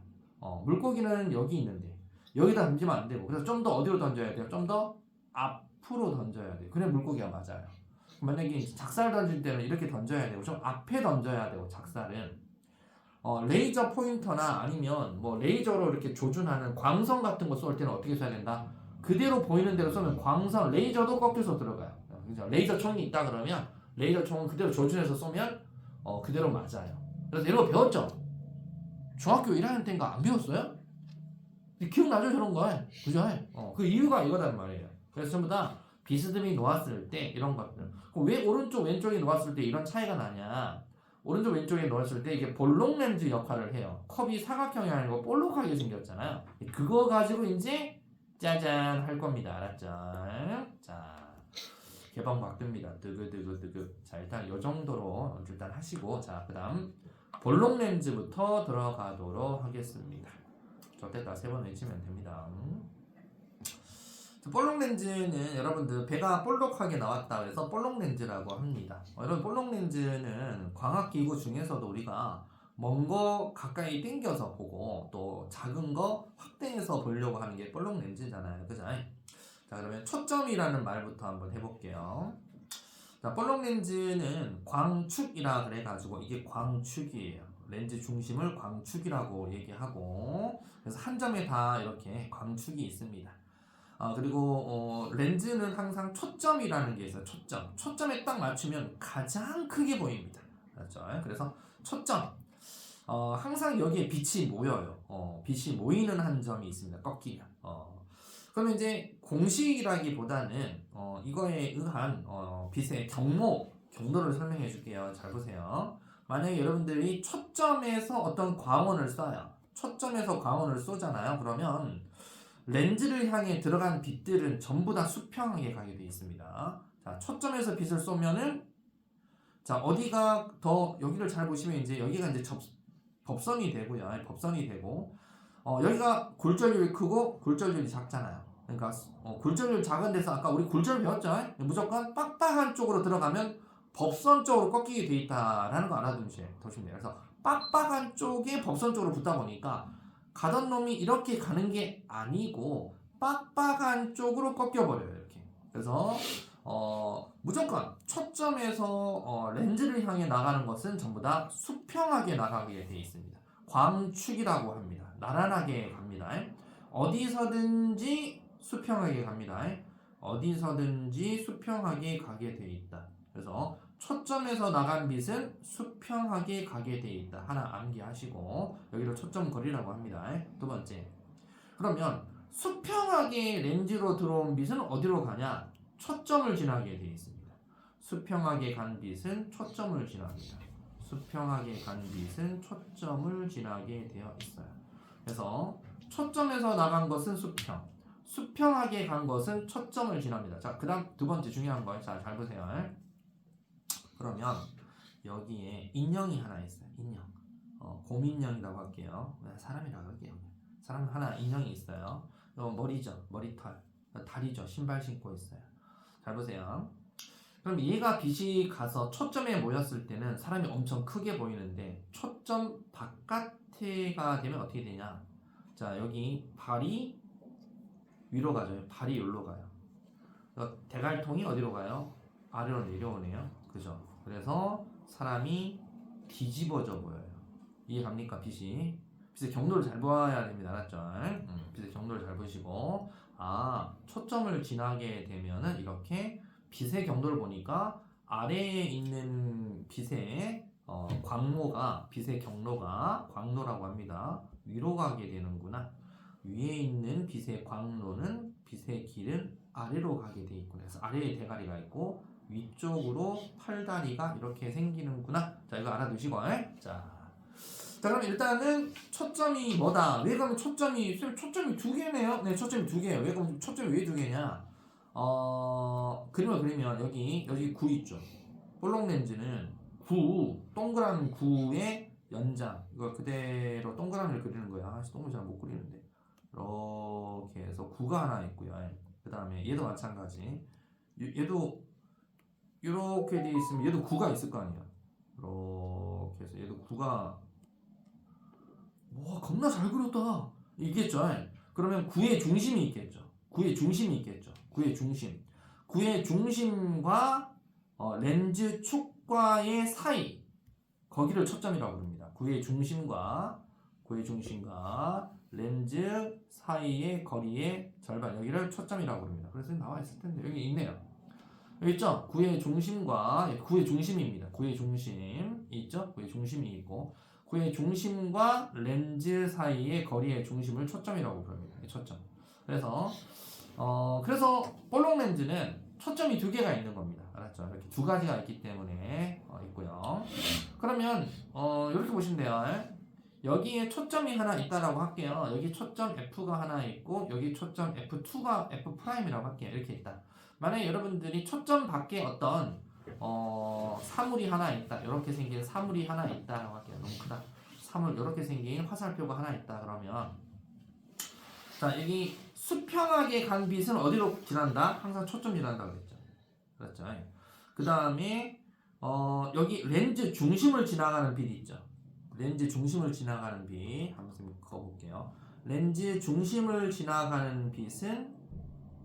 물고기는 여기 있는데 여기다 던지면 안 되고 그래서 좀 더 어디로 던져야 돼요? 좀 더 앞으로 던져야 돼요. 그래 물고기가 맞아요. 만약에 작살 던질 때는 이렇게 던져야 되고 좀 앞에 던져야 되고 작살은 레이저 포인터나 아니면 뭐 레이저로 이렇게 조준하는 광선 같은 거 쏠 때는 어떻게 쏴야 된다? 그대로 보이는 대로 쏘면 광선 레이저도 꺾여서 들어가요. 그죠? 레이저 총이 있다 그러면 레이저 총은 그대로 조준해서 쏘면 그대로 맞아요. 그래서 이런 거 배웠죠? 중학교 1학년 때인가 안 배웠어요? 기억나죠 저런 거? 그죠? 그 이유가 이거단 말이에요. 그래서 전부 다 비스듬히 놓았을 때 이런 것들. 왜 오른쪽 왼쪽에 놓았을 때 이런 차이가 나냐? 오른쪽 왼쪽에 놓았을 때 이게 볼록 렌즈 역할을 해요. 컵이 사각형이 아니고 볼록하게 생겼잖아요. 그거 가지고 이제 짜잔 할 겁니다. 알았죠? 자, 개방 바뀝니다. 뜨그뜨그뜨그. 자, 일단 요 정도로 일단 하시고 자, 그다음 볼록 렌즈부터 들어가도록 하겠습니다. 저때다 3번 외치면 됩니다. 볼록 렌즈는 여러분들 배가 볼록하게 나왔다 그래서 볼록 렌즈라고 합니다. 여러분 볼록 렌즈는 광학기구 중에서도 우리가 먼 거 가까이 당겨서 보고 또 작은 거 확대해서 보려고 하는 게 볼록 렌즈잖아요. 그죠? 자 그러면 초점이라는 말부터 한번 해볼게요. 자 볼록 렌즈는 광축이라 그래가지고 이게 광축이에요. 렌즈 중심을 광축이라고 얘기하고 그래서 한 점에 다 이렇게 광축이 있습니다. 그리고 렌즈는 항상 초점이라는 게 있어요. 초점에 딱 맞추면 가장 크게 보입니다. 그렇죠? 그래서 초점 항상 여기에 빛이 모여요. 빛이 모이는 한 점이 있습니다. 꺾이면. 그러면 이제 공식이라기보다는 이거에 의한 빛의 경로를 설명해 줄게요. 잘 보세요. 만약에 여러분들이 초점에서 어떤 광원을 쏴요. 초점에서 광원을 쏘잖아요. 그러면 렌즈를 향해 들어간 빛들은 전부 다 수평하게 가게 되어 있습니다. 자, 초점에서 빛을 쏘면은 자, 어디가 더 여기를 잘 보시면 이제 여기가 이제 법선이 되고요. 법선이 되고 여기가 골절률이 크고 골절률이 작잖아요. 그러니까 골절률 작은 데서 아까 우리 골절 배웠죠? 무조건 빡빡한 쪽으로 들어가면 법선 쪽으로 꺾이게 돼 있다라는 거 알아두시면 돼요. 그래서 빡빡한 쪽에 법선 쪽으로 붙다 보니까 가던 놈이 이렇게 가는 게 아니고 빡빡한 쪽으로 꺾여버려요. 이렇게. 그래서 무조건 초점에서 렌즈를 향해 나가는 것은 전부 다 수평하게 나가게 되어 있습니다. 광축이라고 합니다. 나란하게 갑니다. 어디서든지 수평하게 갑니다. 어디서든지 수평하게 가게 되어 있다. 그래서 초점에서 나간 빛은 수평하게 가게 되어 있다. 하나 암기하시고 여기를 초점거리라고 합니다. 두 번째. 그러면 수평하게 렌즈로 들어온 빛은 어디로 가냐? 초점을 지나게 되어 있습니다. 수평하게 간 빛은 초점을 지납니다. 수평하게 간 빛은 초점을 지나게 되어 있어요. 그래서 초점에서 나간 것은 수평, 수평하게 간 것은 초점을 지납니다. 자, 그 다음 두 번째 중요한 거. 자, 잘 보세요. 그러면 여기에 인형이 하나 있어요. 인형. 곰인형이라고 할게요. 사람이라고 할게요. 사람 하나 인형이 있어요. 머리죠. 머리털. 다리죠. 신발 신고 있어요. 잘 보세요. 그럼 얘가 빛이 가서 초점에 모였을 때는 사람이 엄청 크게 보이는데 초점 바깥에가 되면 어떻게 되냐? 자, 여기 발이 위로 가죠. 발이 여기로 가요. 대갈통이 어디로 가요? 아래로 내려오네요. 그죠? 그래서 사람이 뒤집어져 보여요. 이해 갑니까? 빛의 경로를 잘 봐야 됩니다. 알았죠? 빛의 경로를 잘 보시고 초점을 지나게 되면은 이렇게 빛의 경로를 보니까 아래에 있는 빛의 빛의 경로가 광로라고 합니다. 위로 가게 되는구나. 위에 있는 빛의 광로는 빛의 길은 아래로 가게 돼 있구나. 그래서 아래에 대가리가 있고 위쪽으로 팔다리가 이렇게 생기는구나. 자, 이거 알아두시고. 자, 그럼 일단은 초점이 뭐다? 왜 그러면 초점이 두 개네요? 네, 초점이 두 개예요. 왜 그럼 초점이 왜 두 개냐? 그림을 그리면 여기 구 있죠. 볼록 렌즈는 동그란 구의 연장. 이거 그대로 동그라미를 그리는 거야. 동그라미 잘 못 그리는데. 이렇게 해서 구가 하나 있고요. 그 다음에 얘도 마찬가지. 얘도 이렇게 돼 있으면 얘도 9가 있을 거 아니야. 이렇게 해서 얘도 9가 와 겁나 잘 그렸다 있겠죠. 그러면 9의 중심이 있겠죠. 9의 중심이 있겠죠. 9의 중심. 9의 중심과 렌즈 축과의 사이 거기를 초점이라고 부릅니다. 9의 중심과 렌즈 사이의 거리의 절반 여기를 초점이라고 부릅니다. 그래서 나와 있을 텐데 여기 있네요. 여기 있죠? 9의 중심과 9의 중심입니다. 9의 중심 있죠? 9의 중심이 있고 9의 중심과 렌즈 사이의 거리의 중심을 초점이라고 부릅니다. 초점. 그래서 볼록 렌즈는 초점이 두 개가 있는 겁니다. 알았죠? 이렇게 두 가지가 있기 때문에 있고요. 그러면 이렇게 보시면 돼요. 여기에 초점이 하나 있다라고 할게요. 여기 초점 F가 하나 있고 여기 초점 F2가 F'이라고 할게요. 이렇게 있다. 만약에 여러분들이 초점 밖에 어떤 사물이 하나 있다. 이렇게 생긴 사물이 하나 있다라고 할게요. 너무 크다. 사물 이렇게 생긴 화살표가 하나 있다. 그러면 자 여기 수평하게 간 빛은 어디로 지난다? 항상 초점 지난다고 그랬죠. 그렇죠. 그 다음에 여기 렌즈 중심을 지나가는 빛이 있죠. 렌즈 중심을 지나가는 빛 한번 그어볼게요. 렌즈 중심을 지나가는 빛은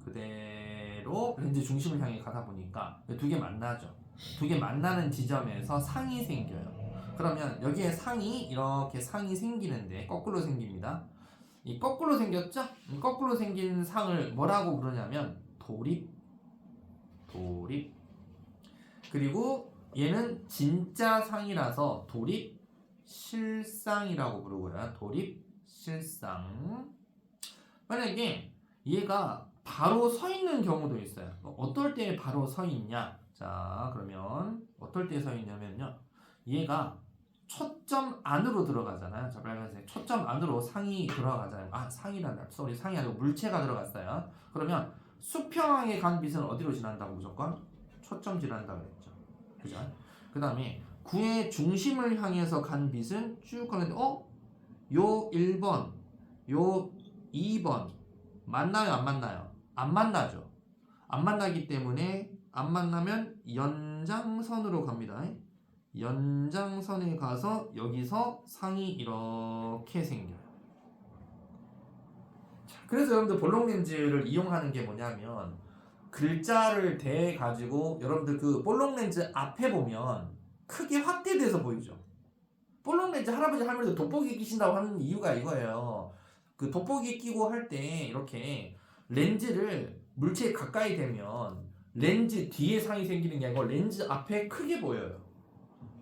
그대로 렌즈 중심을 향해 가다 보니까 두 개 만나죠. 두 개 만나는 지점에서 상이 생겨요. 그러면 여기에 상이 이렇게 상이 생기는데 거꾸로 생깁니다. 이 거꾸로 생겼죠? 이 거꾸로 생긴 상을 뭐라고 부르냐면 도립. 그리고 얘는 진짜 상이라서 도립 실상이라고 부르고요. 도립 실상. 만약에 얘가 바로 서 있는 경우도 있어요. 어떨 때 바로 서 있냐? 자, 그러면 어떨 때 서 있냐면요. 얘가 초점 안으로 들어가잖아요. 저 빨간색 초점 안으로 상이 들어가잖아요. 상이 아니고 물체가 들어갔어요. 그러면 수평하게 간 빛은 어디로 지난다고 무조건? 초점 지난다고 했죠. 그죠? 그 다음에 9의 중심을 향해서 간 빛은 쭉 가는데 요 1번 요 2번 만나요 안 만나요? 안 만나죠. 안 만나기 때문에 안 만나면 연장선으로 갑니다. 연장선에 가서 여기서 상이 이렇게 생겨요. 자, 그래서 여러분들 볼록 렌즈를 이용하는 게 뭐냐면 글자를 대 가지고 여러분들 그 볼록 렌즈 앞에 보면 크게 확대돼서 보이죠. 볼록 렌즈 할아버지 할머니들 돋보기 끼신다고 하는 이유가 이거예요. 그 돋보기 끼고 할 때 이렇게 렌즈를 물체에 가까이 대면 렌즈 뒤에 상이 생기는 게 아니고 렌즈 앞에 크게 보여요.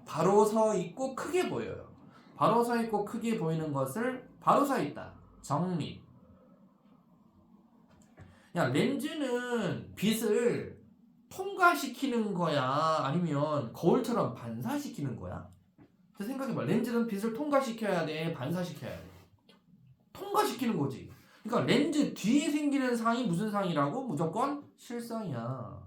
바로 서 있고 크게 보여요. 바로 서 있고 크게 보이는 것을 바로 서 있다. 정립. 야, 렌즈는 빛을 통과시키는 거야? 아니면 거울처럼 반사시키는 거야? 생각해봐. 렌즈는 빛을 통과시켜야 돼? 반사시켜야 돼? 통과시키는 거지. 그러니까 렌즈 뒤에 생기는 상이 무슨 상이라고? 무조건 실상이야.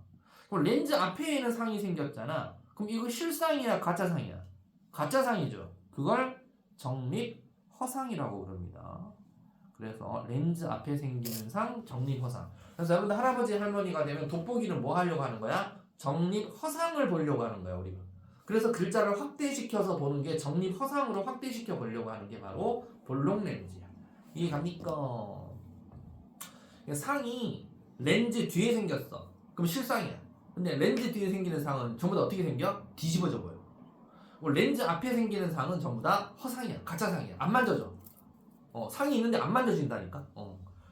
그럼 렌즈 앞에 있는 상이 생겼잖아. 그럼 이거 실상이야? 가짜상이야? 가짜상이죠. 그걸 정립 허상이라고 부릅니다. 그래서 렌즈 앞에 생기는 상, 정립 허상. 그래서 여러분들 할아버지 할머니가 되면 돋보기는 뭐 하려고 하는 거야? 정립 허상을 보려고 하는 거야 우리가. 그래서 글자를 확대시켜서 보는 게 정립 허상으로 확대시켜 보려고 하는 게 바로 볼록 렌즈야. 이해 갑니까? 상이 렌즈 뒤에 생겼어. 그럼 실상이야. 근데 렌즈 뒤에 생기는 상은 전부 다 어떻게 생겨? 뒤집어져 보여. 렌즈 앞에 생기는 상은 전부 다 허상이야. 가짜상이야. 안 만져져. 상이 있는데 안 만져진다니까.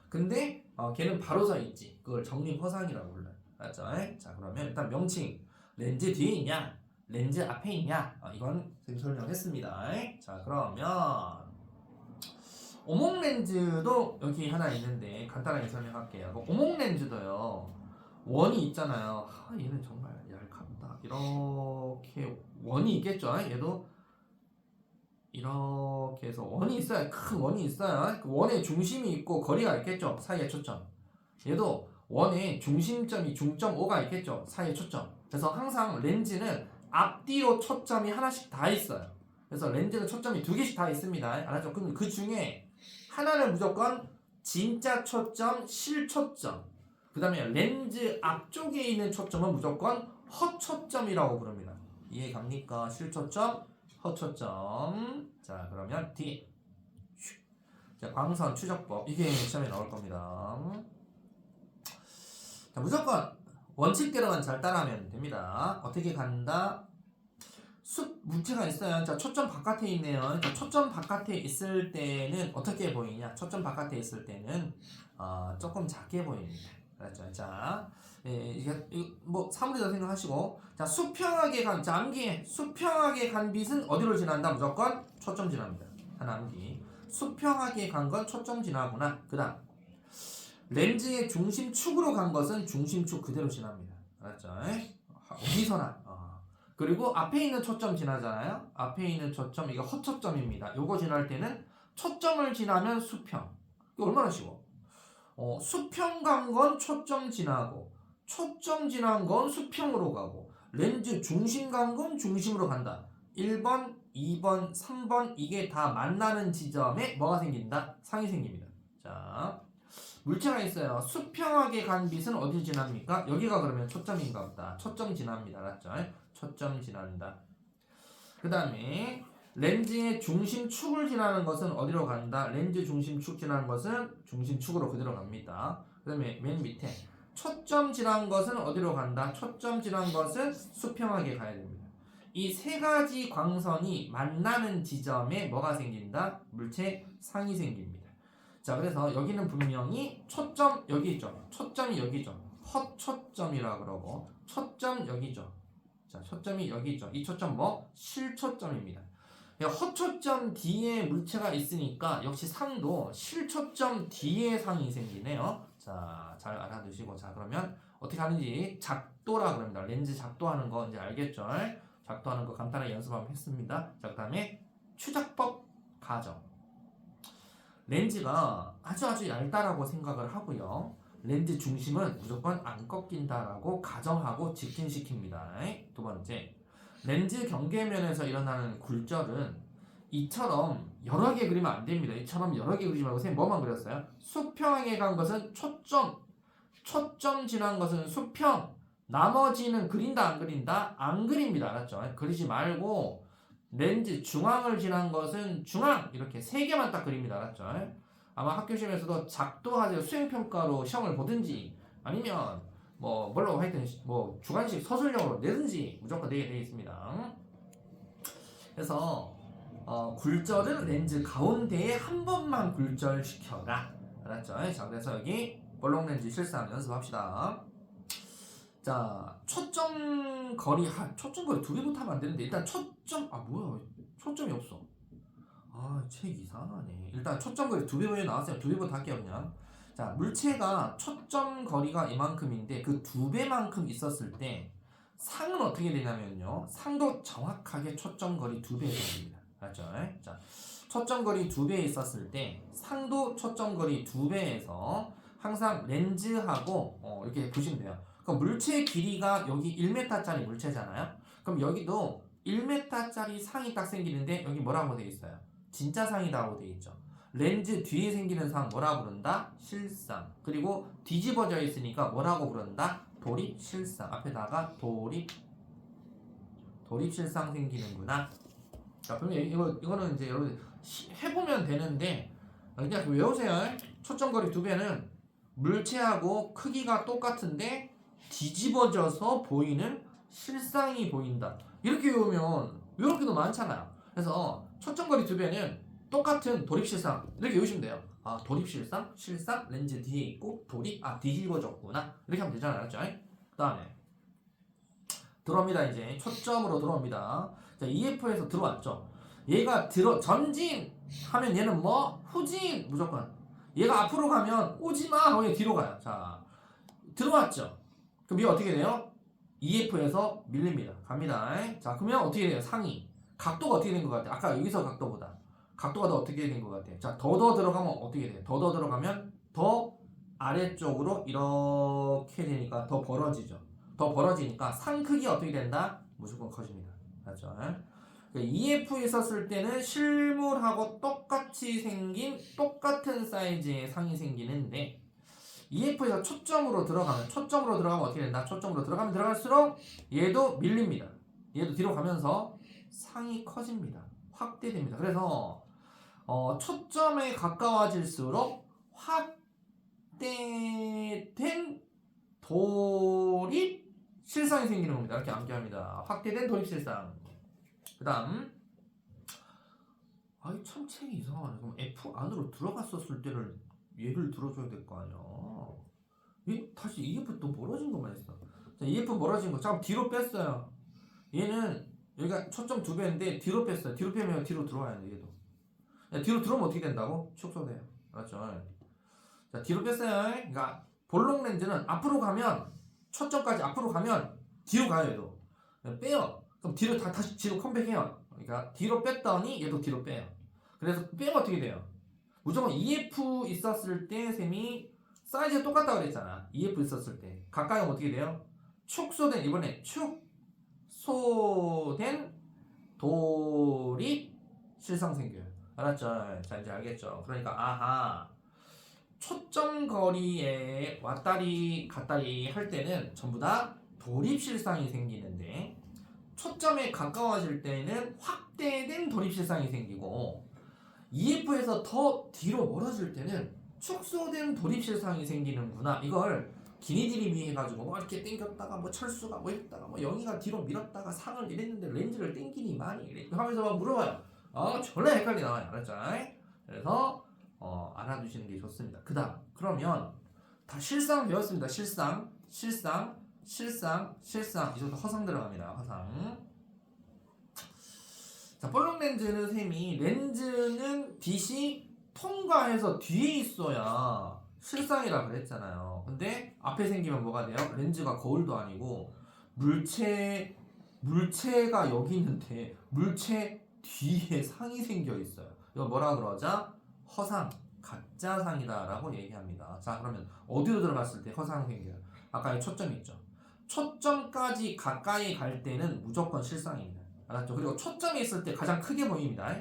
근데 걔는 바로 서 있지. 그걸 정립 허상이라고 불러요. 알았죠? 자, 그러면 일단 명칭. 렌즈 뒤에 있냐? 렌즈 앞에 있냐? 이건 지금 설명했습니다. 자, 그러면 오목 렌즈도 여기 하나 있는데 간단하게 설명할게요. 오목 렌즈도요. 원이 있잖아요. 얘는 정말 얄깝다. 이렇게 원이 있겠죠? 얘도 이렇게 해서 원이 있어요. 큰 원이 있어요. 그 원의 중심이 있고 거리가 있겠죠. 사이에 초점. 얘도 원의 중심점이 중점 O가 있겠죠. 사이에 초점. 그래서 항상 렌즈는 앞뒤로 초점이 하나씩 다 있어요. 그래서 렌즈는 초점이 두 개씩 다 있습니다. 알았죠? 그럼 그 중에 하나는 무조건 진짜 초점, 실초점. 그 다음에 렌즈 앞쪽에 있는 초점은 무조건 허초점이라고 부릅니다. 이해 갑니까? 실초점, 허초점. 자, 그러면 뒤에 자, 광선 추적법 이게 시험에 나올 겁니다. 자, 무조건 원칙대로만 잘 따라하면 됩니다. 어떻게 간다? 문제가 있어요. 자, 초점 바깥에 있네요. 자, 초점 바깥에 있을 때는 어떻게 보이냐? 초점 바깥에 있을 때는 조금 작게 보입니다. 그렇죠? 자, 이게 뭐 사물이다 생각하시고, 자, 수평하게 간, 자, 암기 수평하게 간 빛은 어디로 지난다? 무조건 초점 지납니다. 하나 암기. 수평하게 간 건 초점 지나구나. 그다음 렌즈의 중심축으로 간 것은 중심축 그대로 지납니다. 알았죠? 어디서나. 그리고 앞에 있는 초점 지나잖아요. 앞에 있는 초점 이거 허초점입니다. 요거 지날 때는 초점을 지나면 수평. 이거 얼마나 쉬워? 수평 간 건 초점 지나고 초점 지난 건 수평으로 가고 렌즈 중심 간 건 중심으로 간다. 1번, 2번, 3번 이게 다 만나는 지점에 뭐가 생긴다? 상이 생깁니다. 자, 물체가 있어요. 수평하게 간 빛은 어디 지납니까? 여기가 그러면 초점인가 보다. 초점 지납니다. 알았죠? 초점 지난다. 그 다음에 렌즈의 중심축을 지나는 것은 어디로 간다? 렌즈 중심축 지나는 것은 중심축으로 그대로 갑니다. 그 다음에 맨 밑에 초점 지난 것은 어디로 간다? 초점 지난 것은 수평하게 가야 됩니다. 이 세 가지 광선이 만나는 지점에 뭐가 생긴다? 물체 상이 생깁니다. 자, 그래서 여기는 분명히 초점 여기 있죠. 초점이 여기죠. 허초점이라 그러고 초점 여기죠. 자, 초점이 여기 있죠. 이 초점 뭐? 실초점입니다. 허초점 뒤에 물체가 있으니까 역시 상도 실초점 뒤에 상이 생기네요. 자, 잘 알아두시고, 자, 그러면 어떻게 하는지 작도라 그럽니다. 렌즈 작도하는 거 이제 알겠죠? 작도하는 거 간단하게 연습 한번 했습니다. 자, 그 다음에 추적법 가정. 렌즈가 아주 얇다라고 생각을 하고요. 렌즈 중심은 무조건 안 꺾인다라고 가정하고 직진시킵니다. 두 번째, 렌즈 경계면에서 일어나는 굴절은 이처럼 여러 개 그리면 안 됩니다. 이처럼 여러 개 그리지 말고 선생님 뭐만 그렸어요? 수평하게 간 것은 초점 지난 것은 수평, 나머지는 그린다 안 그린다? 안 그립니다. 알았죠? 그리지 말고 렌즈 중앙을 지난 것은 중앙 이렇게 세 개만 딱 그립니다. 알았죠? 아마 학교 시험에서도 작도하세요. 수행평가로 시험을 보든지 아니면 뭘로 하여튼 주관식 서술형으로 내든지 무조건 내게 되어 있습니다. 그래서 굴절은 렌즈 가운데에 한 번만 굴절시켜라. 알았죠? 자, 그래서 여기 볼록 렌즈 실상 연습합시다. 자, 초점 거리 두 개부터 하면 안 되는데 일단 뭐야? 초점이 없어. 책 이상하네. 일단 초점 거리 두 배에 나왔어요. 두 배부터 할게요, 그냥. 자, 물체가 초점 거리가 이만큼인데 그 두 배만큼 있었을 때 상은 어떻게 되냐면요. 상도 정확하게 초점 거리 두 배에 됩니다. 알죠? 자, 초점 거리 두 배에 있었을 때 상도 초점 거리 두 배에서 항상 렌즈하고 이렇게 보시면 돼요. 그럼 물체의 길이가 여기 1m짜리 물체잖아요. 그럼 여기도 1m짜리 상이 딱 생기는데 여기 뭐라고 되어 있어요? 진짜 상이라고 되어 있죠. 렌즈 뒤에 생기는 상 뭐라 부른다? 실상. 그리고 뒤집어져 있으니까 뭐라고 부른다? 도립실상. 앞에다가 도립실상 생기는구나. 자, 그럼 이거는 이제 여러분 해보면 되는데 그냥 외우세요. 초점거리 두 배는 물체하고 크기가 똑같은데 뒤집어져서 보이는 실상이 보인다. 이렇게 외우면 이렇게도 많잖아요. 그래서 초점거리 두 배는 똑같은 도립실상 이렇게 외우시면 돼요. 도립실상, 실상, 렌즈 뒤에 있고 뒤집어졌구나. 이렇게 하면 되잖아요. 알았죠? 그 다음에 들어옵니다. 이제 초점으로 들어옵니다. 자, EF에서 들어왔죠. 얘가 전진하면 얘는 후진 무조건. 얘가 앞으로 가면 오지마 하고 얘 뒤로 가요. 자, 들어왔죠. 그럼 얘 어떻게 돼요? EF에서 밀립니다. 갑니다. 자, 그러면 어떻게 돼요? 상이 각도가 어떻게 된 것 같아요? 아까 여기서 각도보다 각도가 더 어떻게 된 것 같아요? 자, 더 들어가면 어떻게 돼요? 더 들어가면 더 아래쪽으로 이렇게 되니까 더 벌어지죠. 더 벌어지니까 상 크기 어떻게 된다? 무조건 커집니다. 맞죠? EF에 있었을 때는 실물하고 똑같이 생긴 똑같은 사이즈의 상이 생기는데 EF에서 초점으로 들어가면 어떻게 된다? 초점으로 들어가면 들어갈수록 얘도 밀립니다. 얘도 뒤로 가면서 상이 커집니다. 확대됩니다. 그래서 초점에 가까워질수록 확대된 돌입 실상이 생기는 겁니다. 이렇게 암기합니다. 확대된 돌입 실상. 그 다음 아이 참 책이 이상하네. 그럼 F 안으로 들어갔었을 때를 예를 들어줘야 될 거 아니야. 다시 EF 또 멀어진 것만 했어. 자, EF 멀어진 거. 잠깐 뒤로 뺐어요. 얘는 여기가 초점 2배인데 뒤로 뺐어요. 뒤로 빼면 뒤로 들어와야 돼. 얘도. 야, 뒤로 들어오면 어떻게 된다고? 축소돼요. 맞죠? 자, 뒤로 뺐어요. 그러니까 볼록 렌즈는 앞으로 가면 초점까지 앞으로 가면 뒤로 가요. 얘도. 빼요. 그럼 뒤로 다시 뒤로 컴백해요. 그러니까 뒤로 뺐더니 얘도 뒤로 빼요. 그래서 빼면 어떻게 돼요? 무조건 EF 있었을 때 셈이 사이즈가 똑같다고 그랬잖아. EF 있었을 때 가까이 오면 어떻게 돼요? 축소된 이번에 축소된 돌입 실상 생겨요. 알았죠? 자 이제 알겠죠? 그러니까 아하 초점 거리에 왔다리 갔다리 할 때는 전부 다 돌입 실상이 생기는데 초점에 가까워질 때는 확대된 돌입 실상이 생기고 EF에서 더 뒤로 멀어질 때는 축소된 돌입 실상이 생기는구나. 이걸 기니드림이 해가지고 뭐 이렇게 땡겼다가 뭐 철수가 뭐 했다가 뭐 영희가 뒤로 밀었다가 상을 이랬는데 렌즈를 땡기니 많이 이래 하면서 막 물어봐요. 졸라 헷갈리 나와요. 알았죠? 그래서 알아두시는 게 좋습니다. 그 다음 그러면 다 실상 배웠습니다. 실상 이제부터 허상 들어갑니다. 허상. 자, 볼록 렌즈는 셈이 렌즈는 빛이 통과해서 뒤에 있어야 실상이라 그랬잖아요. 근데 앞에 생기면 뭐가 돼요? 렌즈가 거울도 아니고 물체가 여기 있는데 물체 뒤에 상이 생겨 있어요. 이거 뭐라 그러자? 허상, 가짜상이다 라고 얘기합니다. 자, 그러면 어디로 들어갔을 때 허상 생겨요? 아까 초점 있죠? 초점까지 가까이 갈 때는 무조건 실상입니다. 알았죠? 그리고 초점이 있을 때 가장 크게 보입니다.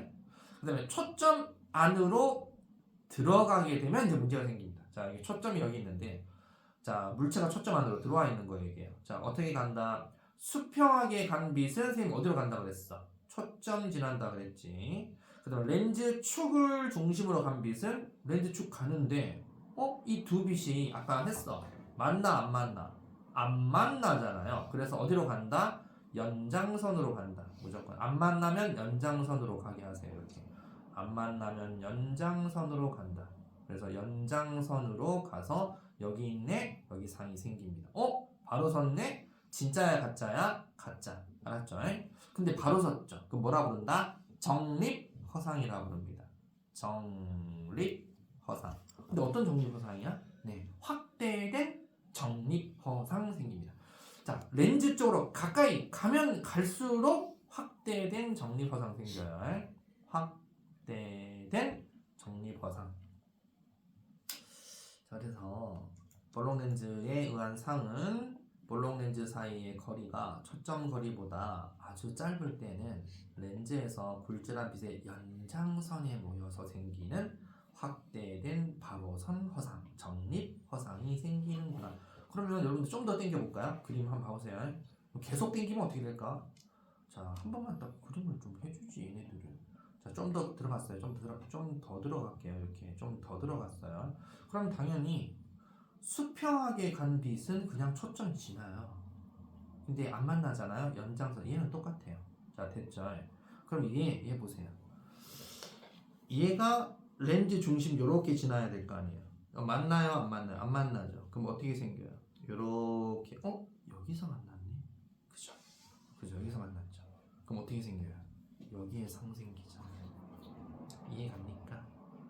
그 다음에 초점 안으로 들어가게 되면 이제 문제가 생깁니다. 자, 이게 초점이 여기 있는데, 자, 물체가 초점 안으로 들어와 있는 거예요, 이게. 자, 어떻게 간다? 수평하게 간 빛은 선생님 어디로 간다 그랬어? 초점 지난다 그랬지. 그 다음에 렌즈 축을 중심으로 간 빛은 렌즈 축 가는데, 이 두 빛이 아까 했어. 맞나, 안 맞나? 안 만나잖아요. 그래서 어디로 간다? 연장선으로 간다. 무조건. 안 만나면 연장선으로 가게 하세요. 이렇게. 안 만나면 연장선으로 간다. 그래서 연장선으로 가서 여기 있네. 여기 상이 생깁니다. 바로 섰네. 진짜야 가짜야? 가짜. 알았죠? 근데 바로 섰죠. 그럼 뭐라 부른다? 정립허상이라고 부릅니다. 정립허상. 근데 어떤 정립허상이야? 네, 확대된 정립허상 생깁니다. 자, 렌즈 쪽으로 가까이 가면 갈수록 확대된 정립허상 생겨요. 확대된 정립허상. 자, 그래서 볼록 렌즈에 의한 상은 볼록 렌즈 사이의 거리가 초점 거리보다 아주 짧을 때는 렌즈에서 굴절한 빛의 연장선에 모여서 생기는 확대된 바로선 허상, 정립 허상이 생기는구나. 그러면 여러분들 좀 더 당겨볼까요? 그림 한번 봐보세요. 계속 당기면 어떻게 될까? 자, 한 번만 딱 그림을 좀 해주지 얘네들은. 자, 좀 더 들어갔어요. 좀 더 들어갈게요. 이렇게 좀 더 들어갔어요. 그럼 당연히 수평하게 간 빛은 그냥 초점 지나요. 근데 안 만나잖아요. 연장선. 얘는 똑같아요. 자, 됐죠? 그럼 얘 보세요. 얘가 렌즈 중심 요렇게 지나야 될 거 아니에요. 만나요? 안 만나요? 안 만나죠. 그럼 어떻게 생겨요? 요렇게. 여기서 만났네. 그죠? 여기서 만났죠. 그럼 어떻게 생겨요? 여기에 상 생기죠. 이해갑니까?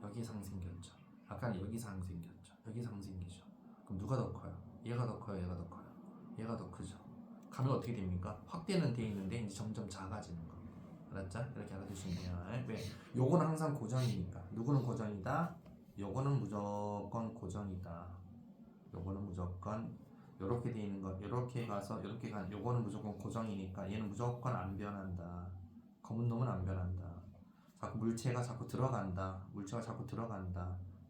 여기에 상 생겼죠. 아까는 여기 상 생겼죠. 여기 상 생기죠. 그럼 누가 더 커요? 얘가 더 커요? 얘가 더 커요? 얘가 더 크죠. 가면 어떻게 됩니까? 확대는 돼 있는데 이제 점점 작아지는 거. 알았죠? 이렇게 알아두시면 돼요. 왜? 요거는 항상 고정이니까. 누구는 고정이다? 요거는 무조건 고정이다. 요거는 무조건 요렇게 돼 있는 거. 요렇게 가서 요렇게 간 요거는 무조건 고정이니까 얘는 무조건 안 변한다. 검은 놈은 안 변한다. 자꾸 물체가 자꾸 들어간다.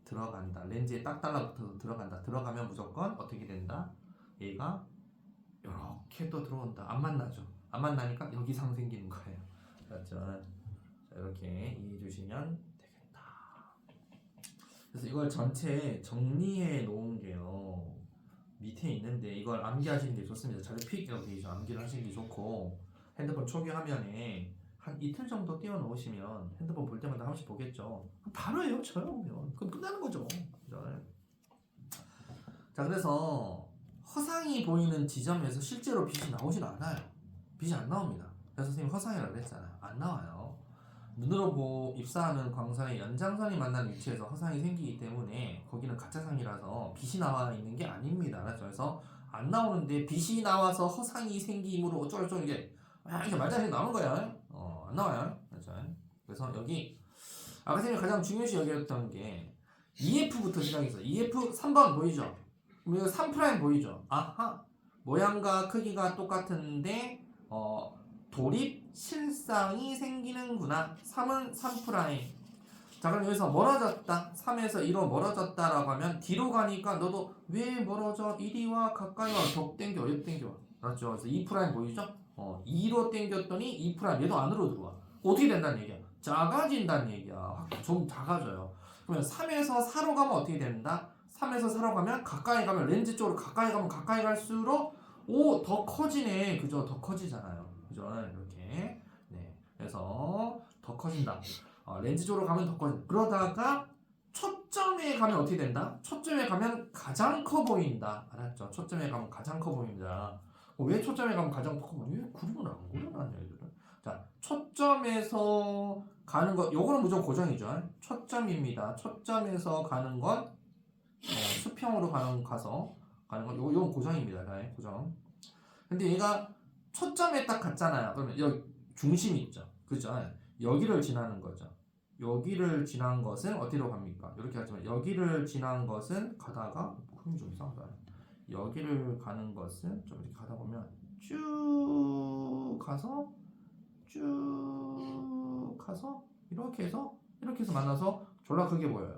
들어간다. 렌즈에 딱 달라붙어서 들어간다. 들어가면 무조건 어떻게 된다? 얘가 이렇게 또 들어온다. 안 만나죠. 안 만나니까 여기상 생기는 거예요. 그렇죠? 자, 이렇게 이해해 주시면 되겠다. 그래서 이걸 전체 정리해 놓은 게요. 밑에 있는데 이걸 암기하시는 게 좋습니다. 자료 픽이라고 되어 있죠. 암기를 하시는 게 좋고 핸드폰 초기 화면에 한 이틀 정도 띄워 놓으시면 핸드폰 볼 때마다 한 번씩 보겠죠. 바로 외워져요. 그럼 끝나는 거죠. 그죠? 자, 그래서 허상이 보이는 지점에서 실제로 빛이 나오진 않아요. 빛이 안 나옵니다. 그래서 선생님 허상이라고 그랬잖아요. 안 나와요. 눈으로 입사하는 광선의 연장선이 만나는 위치에서 허상이 생기기 때문에 거기는 가짜상이라서 빛이 나와 있는 게 아닙니다. 알았죠? 그래서 안 나오는데 빛이 나와서 허상이 생기므로 어쩌고저쩌고 이게 말도 안 되게 나오는 거야. 안 나와요. 그렇죠? 그래서 여기 아까 선생님이 가장 중요시 여겼던 게 EF부터 시작해서 EF 3번 보이죠? 3' 보이죠? 아하, 모양과 크기가 똑같은데 돌입 실상이 생기는구나. 3은 3'. 자, 그럼 여기서 멀어졌다. 3에서 2로 멀어졌다라고 하면 뒤로 가니까 너도 왜 멀어져? 이리 와, 가까이 와, 벽 땡겨, 옆 땡겨. 그렇죠? 그래서 2' 보이죠? 2로 땡겼더니 2' 얘도 안으로 들어와. 어떻게 된다는 얘기야? 작아진다는 얘기야. 좀 작아져요. 그러면 3에서 4로 가면 어떻게 된다? 3에서 4로 가면 가까이 가면 렌즈 쪽으로 가까이 가면 가까이 갈수록 더 커지네. 그죠? 더 커지잖아요. 그죠? 이렇게. 네. 그래서 더 커진다. 렌즈 쪽으로 가면 더 커진다. 그러다가 초점에 가면 어떻게 된다? 초점에 가면 가장 커 보인다. 알았죠? 초점에 가면 가장 커 보입니다. 왜 초점에 가면 가장 커 보이냐? 왜 그림을 안 그려놨냐, 얘들은? 자, 초점에서 가는 것, 요거는 무조건 고정이죠. 초점입니다. 초점에서 가는 건 수평으로 가서 가는 건 요건 고정입니다. 네, 고정. 근데 얘가 초점에 딱 갔잖아요. 그러면 여기 중심이 있죠. 그죠? 여기를 지나는 거죠. 여기를 지난 것은 어디로 갑니까? 이렇게 하지만 여기를 지난 것은 가다가 흐름이 좀 이상하다. 여기를 가는 것은 좀 이렇게 가다 보면 쭉 가서 이렇게 해서 만나서 졸라 크게 보여요.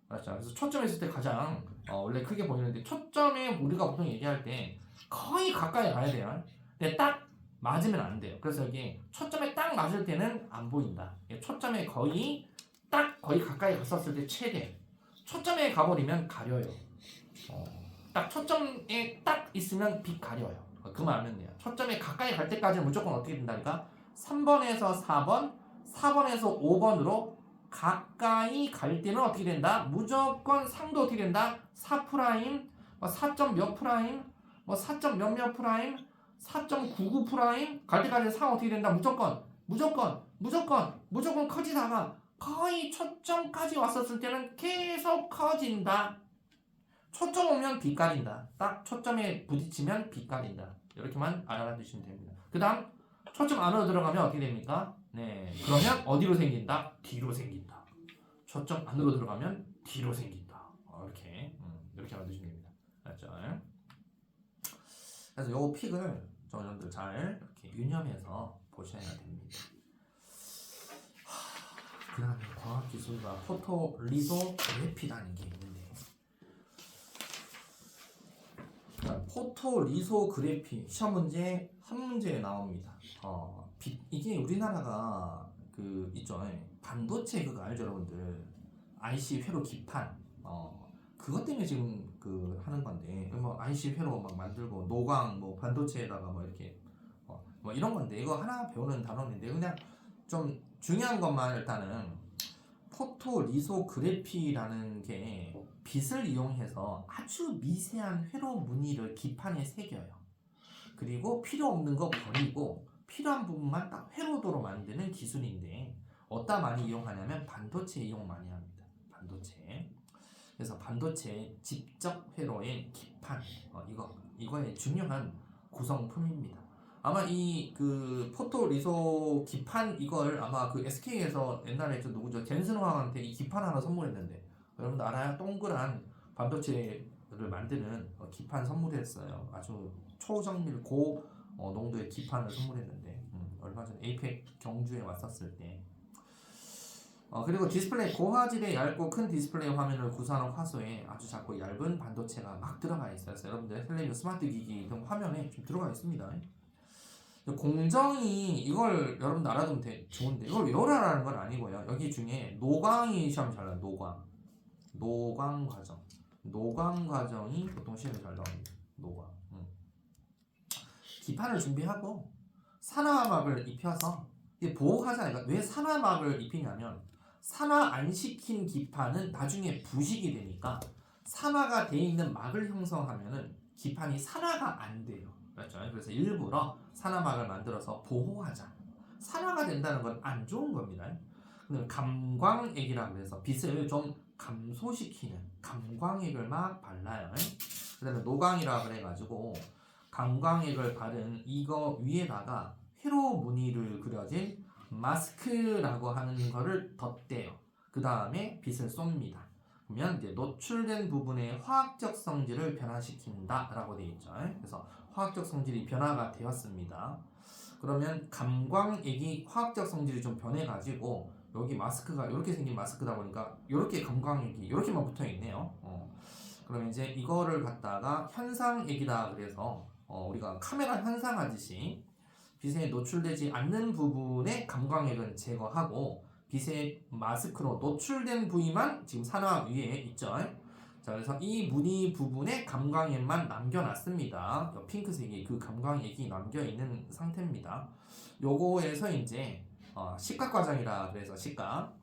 맞죠? 그래서 초점에 있을 때 가장 원래 크게 보이는데 초점에 우리가 보통 얘기할 때 거의 가까이 가야 돼요. 근데 딱 맞으면 안 돼요. 그래서 여기 초점에 딱 맞을 때는 안 보인다. 초점에 거의 가까이 갔었을 때 최대. 초점에 가버리면 가려요. 딱 초점에 딱 있으면 빛 가려요. 그만 알면 돼요. 초점에 가까이 갈 때까지는 무조건 어떻게 된다니까? 3번에서 4번, 4번에서 5번으로 가까이 갈 때는 어떻게 된다? 무조건 상도 어떻게 된다? 4', 4점 몇 프라임, 4점 몇몇 프라임, 4.99 갈 때까지 상 어떻게 된다? 무조건 커지다가 거의 초점까지 왔었을 때는 계속 커진다. 초점 오면 빛 가린다. 딱 초점에 부딪히면 빛 가린다. 이렇게만 알아두시면 됩니다. 그 다음 초점 안으로 들어가면 어떻게 됩니까? 네, 그러면 어디로 생긴다? 뒤로 생긴다. 초점 안으로 들어가면 뒤로 생긴다. 이렇게 알아두시면 됩니다. 알았죠? 그래서 요 픽을 여러분들 잘 이렇게 유념해서 보셔야 됩니다. 그 다음에 과학기술과 포토리소그래피라는 게 있는데, 포토리소그래피 시험 문제 한 문제에 나옵니다. 이게 우리나라가 그 있죠, 반도체 그거 알죠, 여러분들? IC 회로 기판, 그것 때문에 지금 그 하는 건데, IC 회로 막 만들고 노광 반도체에다가 이렇게 이런 건데, 이거 하나 배우는 단원인데 그냥 좀 중요한 것만 일단은 포토리소그래피라는 게 빛을 이용해서 아주 미세한 회로 무늬를 기판에 새겨요. 그리고 필요 없는 거 버리고 필요한 부분만 딱 회로도로 만드는 기술인데, 어디다 많이 이용하냐면 반도체 이용 많이 합니다. 반도체. 그래서 반도체 직접 회로의 기판, 이거의 중요한 구성품입니다. 아마 이 그 포토리소 기판 이걸 아마 그 SK에서 옛날에 저 누구죠? 젠슨황한테 이 기판 하나 선물했는데, 여러분들 알아요? 동그란 반도체를 만드는 기판 선물했어요. 아주 초정밀 고 농도의 기판을 선물했는데, 얼마 전에 에이펙 경주에 왔었을 때 그리고 디스플레이 고화질의 얇고 큰 디스플레이 화면을 구성하는 화소에 아주 작고 얇은 반도체가 막 들어가 있어요. 그래서 여러분들 텔레비전 스마트 기기 등 화면에 좀 들어가 있습니다. 공정이 이걸 여러분들 알아두면 좋은데 이걸 외우라는 건 아니고요. 여기 중에 노광이 시험 잘 나와요. 노광 과정. 노광 과정이 보통 시험에 잘 나옵니다. 노광. 기판을 준비하고 산화막을 입혀서 이게 보호하잖아요. 왜 산화막을 입히냐면 산화 안 시킨 기판은 나중에 부식이 되니까 산화가 돼 있는 막을 형성하면은 기판이 산화가 안 돼요. 그렇죠? 그래서 일부러 산화막을 만들어서 보호하자. 산화가 된다는 건 안 좋은 겁니다. 근데 감광액이라고 해서 빛을 좀 감소시키는 감광액을 막 발라요. 그다음에 노광이라 그래가지고 감광액을 바른 이거 위에다가 회로 무늬를 그려진 마스크라고 하는 거를 덧대요. 그 다음에 빛을 쏩니다. 그러면 이제 노출된 부분의 화학적 성질을 변화시킨다라고 되어 있죠. 그래서 화학적 성질이 변화가 되었습니다. 그러면 감광액이 화학적 성질이 좀 변해가지고 여기 마스크가 이렇게 생긴 마스크다 보니까 이렇게 감광액이 이렇게만 붙어 있네요. 그러면 이제 이거를 갖다가 현상액이다 그래서 우리가 카메라 현상하듯이 빛에 노출되지 않는 부분의 감광액은 제거하고 빛의 마스크로 노출된 부위만 지금 산화 위에 있죠. 자, 그래서 이 무늬 부분에 감광액만 남겨놨습니다. 핑크색이 그 감광액이 남겨있는 상태입니다. 요거에서 이제 식각 과정이라 그래서 식각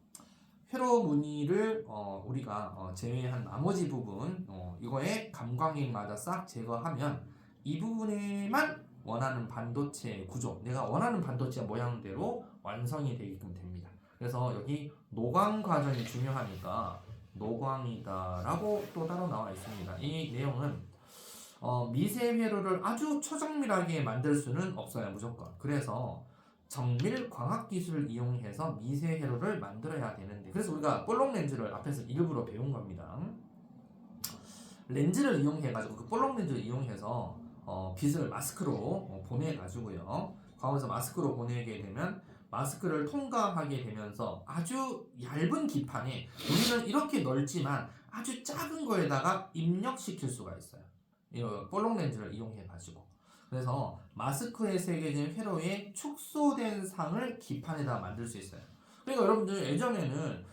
회로 무늬를 우리가 제외한 나머지 부분 이거에 감광액마다 싹 제거하면 이 부분에만 원하는 반도체 구조, 내가 원하는 반도체 모양대로 완성이 되게끔 됩니다. 그래서 여기 노광 과정이 중요하니까 노광이다라고 또 따로 나와 있습니다. 이 내용은 미세 회로를 아주 초정밀하게 만들 수는 없어요, 무조건. 그래서 정밀 광학 기술을 이용해서 미세 회로를 만들어야 되는데, 그래서 우리가 볼록 렌즈를 앞에서 일부러 배운 겁니다. 렌즈를 이용해가지고 그 볼록 렌즈를 이용해서 빛을 마스크로 보내가지고요. 광원에서 마스크로 보내게 되면 마스크를 통과하게 되면서 아주 얇은 기판에 우리는 이렇게 넓지만 아주 작은 거에다가 입력시킬 수가 있어요. 이 볼록 렌즈를 이용해가지고. 그래서 마스크에 새겨진 회로에 축소된 상을 기판에다 만들 수 있어요. 그러니까 여러분들 예전에는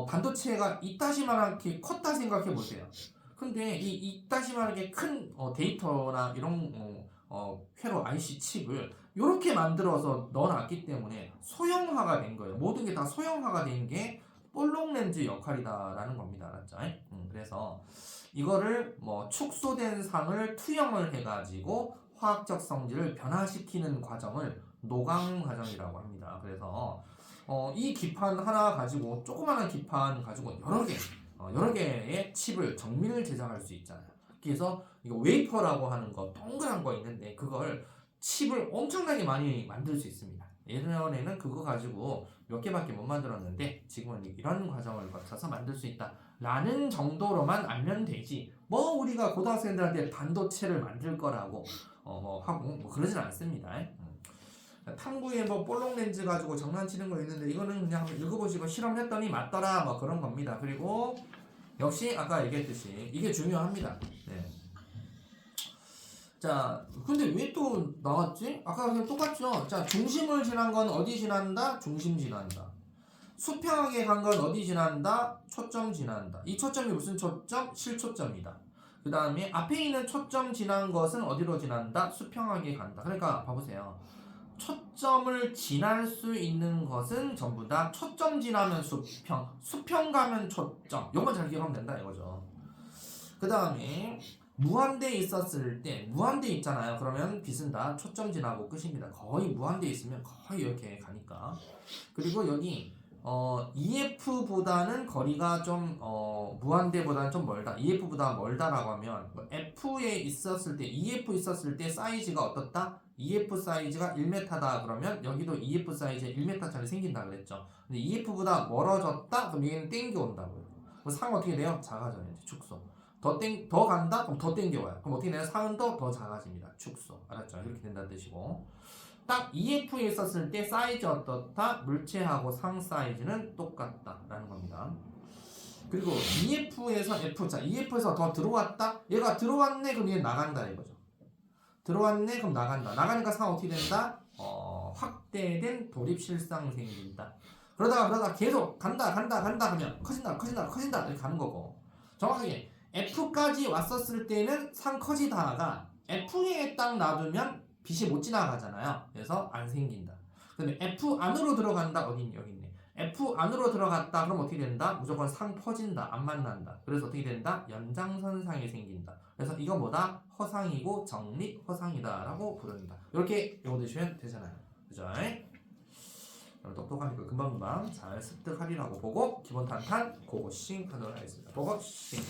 반도체가 이따시만하게 컸다 생각해 보세요. 근데 이 이따시만하게 큰 데이터나 이런 회로 IC 칩을 이렇게 만들어서 넣어놨기 때문에 소형화가 된 거예요. 모든 게 다 소형화가 된 게 볼록 렌즈 역할이다라는 겁니다. 알았죠? 그래서 이거를 축소된 상을 투영을 해가지고 화학적 성질을 변화시키는 과정을 노광 과정이라고 합니다. 그래서 이 기판 하나 가지고 조그마한 기판 가지고 여러 개의 칩을 정밀 제작할 수 있잖아요. 그래서 이거 웨이퍼라고 하는 거 동그란 거 있는데 그걸 칩을 엄청나게 많이 만들 수 있습니다. 예전에는 그거 가지고 몇 개밖에 못 만들었는데 지금은 이런 과정을 거쳐서 만들 수 있다 라는 정도로만 알면 되지 우리가 고등학생들한테 반도체를 만들 거라고 하고 그러진 않습니다. 탐구에 볼록 렌즈 가지고 장난치는 거 있는데 이거는 그냥 읽어보시고 실험했더니 맞더라 그런 겁니다. 그리고 역시 아까 얘기했듯이 이게 중요합니다. 네. 자, 근데 왜 또 나왔지? 아까 그냥 똑같죠? 자, 중심을 지난 건 어디 지난다? 중심 지난다. 수평하게 간 건 어디 지난다? 초점 지난다. 이 초점이 무슨 초점? 실초점이다. 그 다음에 앞에 있는 초점 지난 것은 어디로 지난다? 수평하게 간다. 그러니까 봐보세요. 초점을 지날 수 있는 것은 전부 다 초점 지나면 수평, 수평 가면 초점. 요건 잘 기억하면 된다 이거죠. 그 다음에 무한대 있었을 때 무한대 있잖아요. 그러면 빛은 다 초점 지나고 끝입니다. 거의 무한대 있으면 거의 이렇게 가니까. 그리고 여기 EF보다는 거리가 좀 무한대보다는 좀 멀다. EF보다 멀다라고 하면 F에 있었을 때 EF 있었을 때 사이즈가 어떻다? EF 사이즈가 1m다 그러면 여기도 EF 사이즈에 1m짜리 생긴다 그랬죠. 근데 EF보다 멀어졌다? 그럼 얘는 땡겨온다고요. 그럼 상 어떻게 돼요? 작아져요. 축소. 더 간다? 그럼 더 땡겨와요. 그럼 어떻게 돼요? 상은 더 작아집니다. 축소. 알았죠? 이렇게 된다는 뜻이고. 딱 EF에 있었을 때 사이즈 어떻다? 물체하고 상 사이즈는 똑같다라는 겁니다. 그리고 EF에서 F, 자 EF에서 더 들어왔다? 얘가 들어왔네 그럼 얘 나간다 이거죠. 들어왔네 그럼 나간다. 나가니까 상 어떻게 된다? 확대된 도립실상 생긴다. 그러다가 계속 간다 하면 커진다 이렇게 가는 거고. 정확하게 F까지 왔었을 때는 상 커지다가 F에 딱 놔두면 빛이 못 지나가잖아요. 그래서 안 생긴다. 그다음에 F 안으로 들어간다. 어디 있니? 여기 있네. F 안으로 들어갔다. 그럼 어떻게 된다? 무조건 상 퍼진다. 안 만난다. 그래서 어떻게 된다? 연장선상이 생긴다. 그래서 이거 뭐다? 허상이고 정립 허상이다라고 부릅니다. 이렇게 외워두시면 되잖아요. 그죠? 똑똑하니까 금방금방 잘 습득하리라고 보고 기본 탄탄 고고싱 하도록 하겠습니다. 고고싱.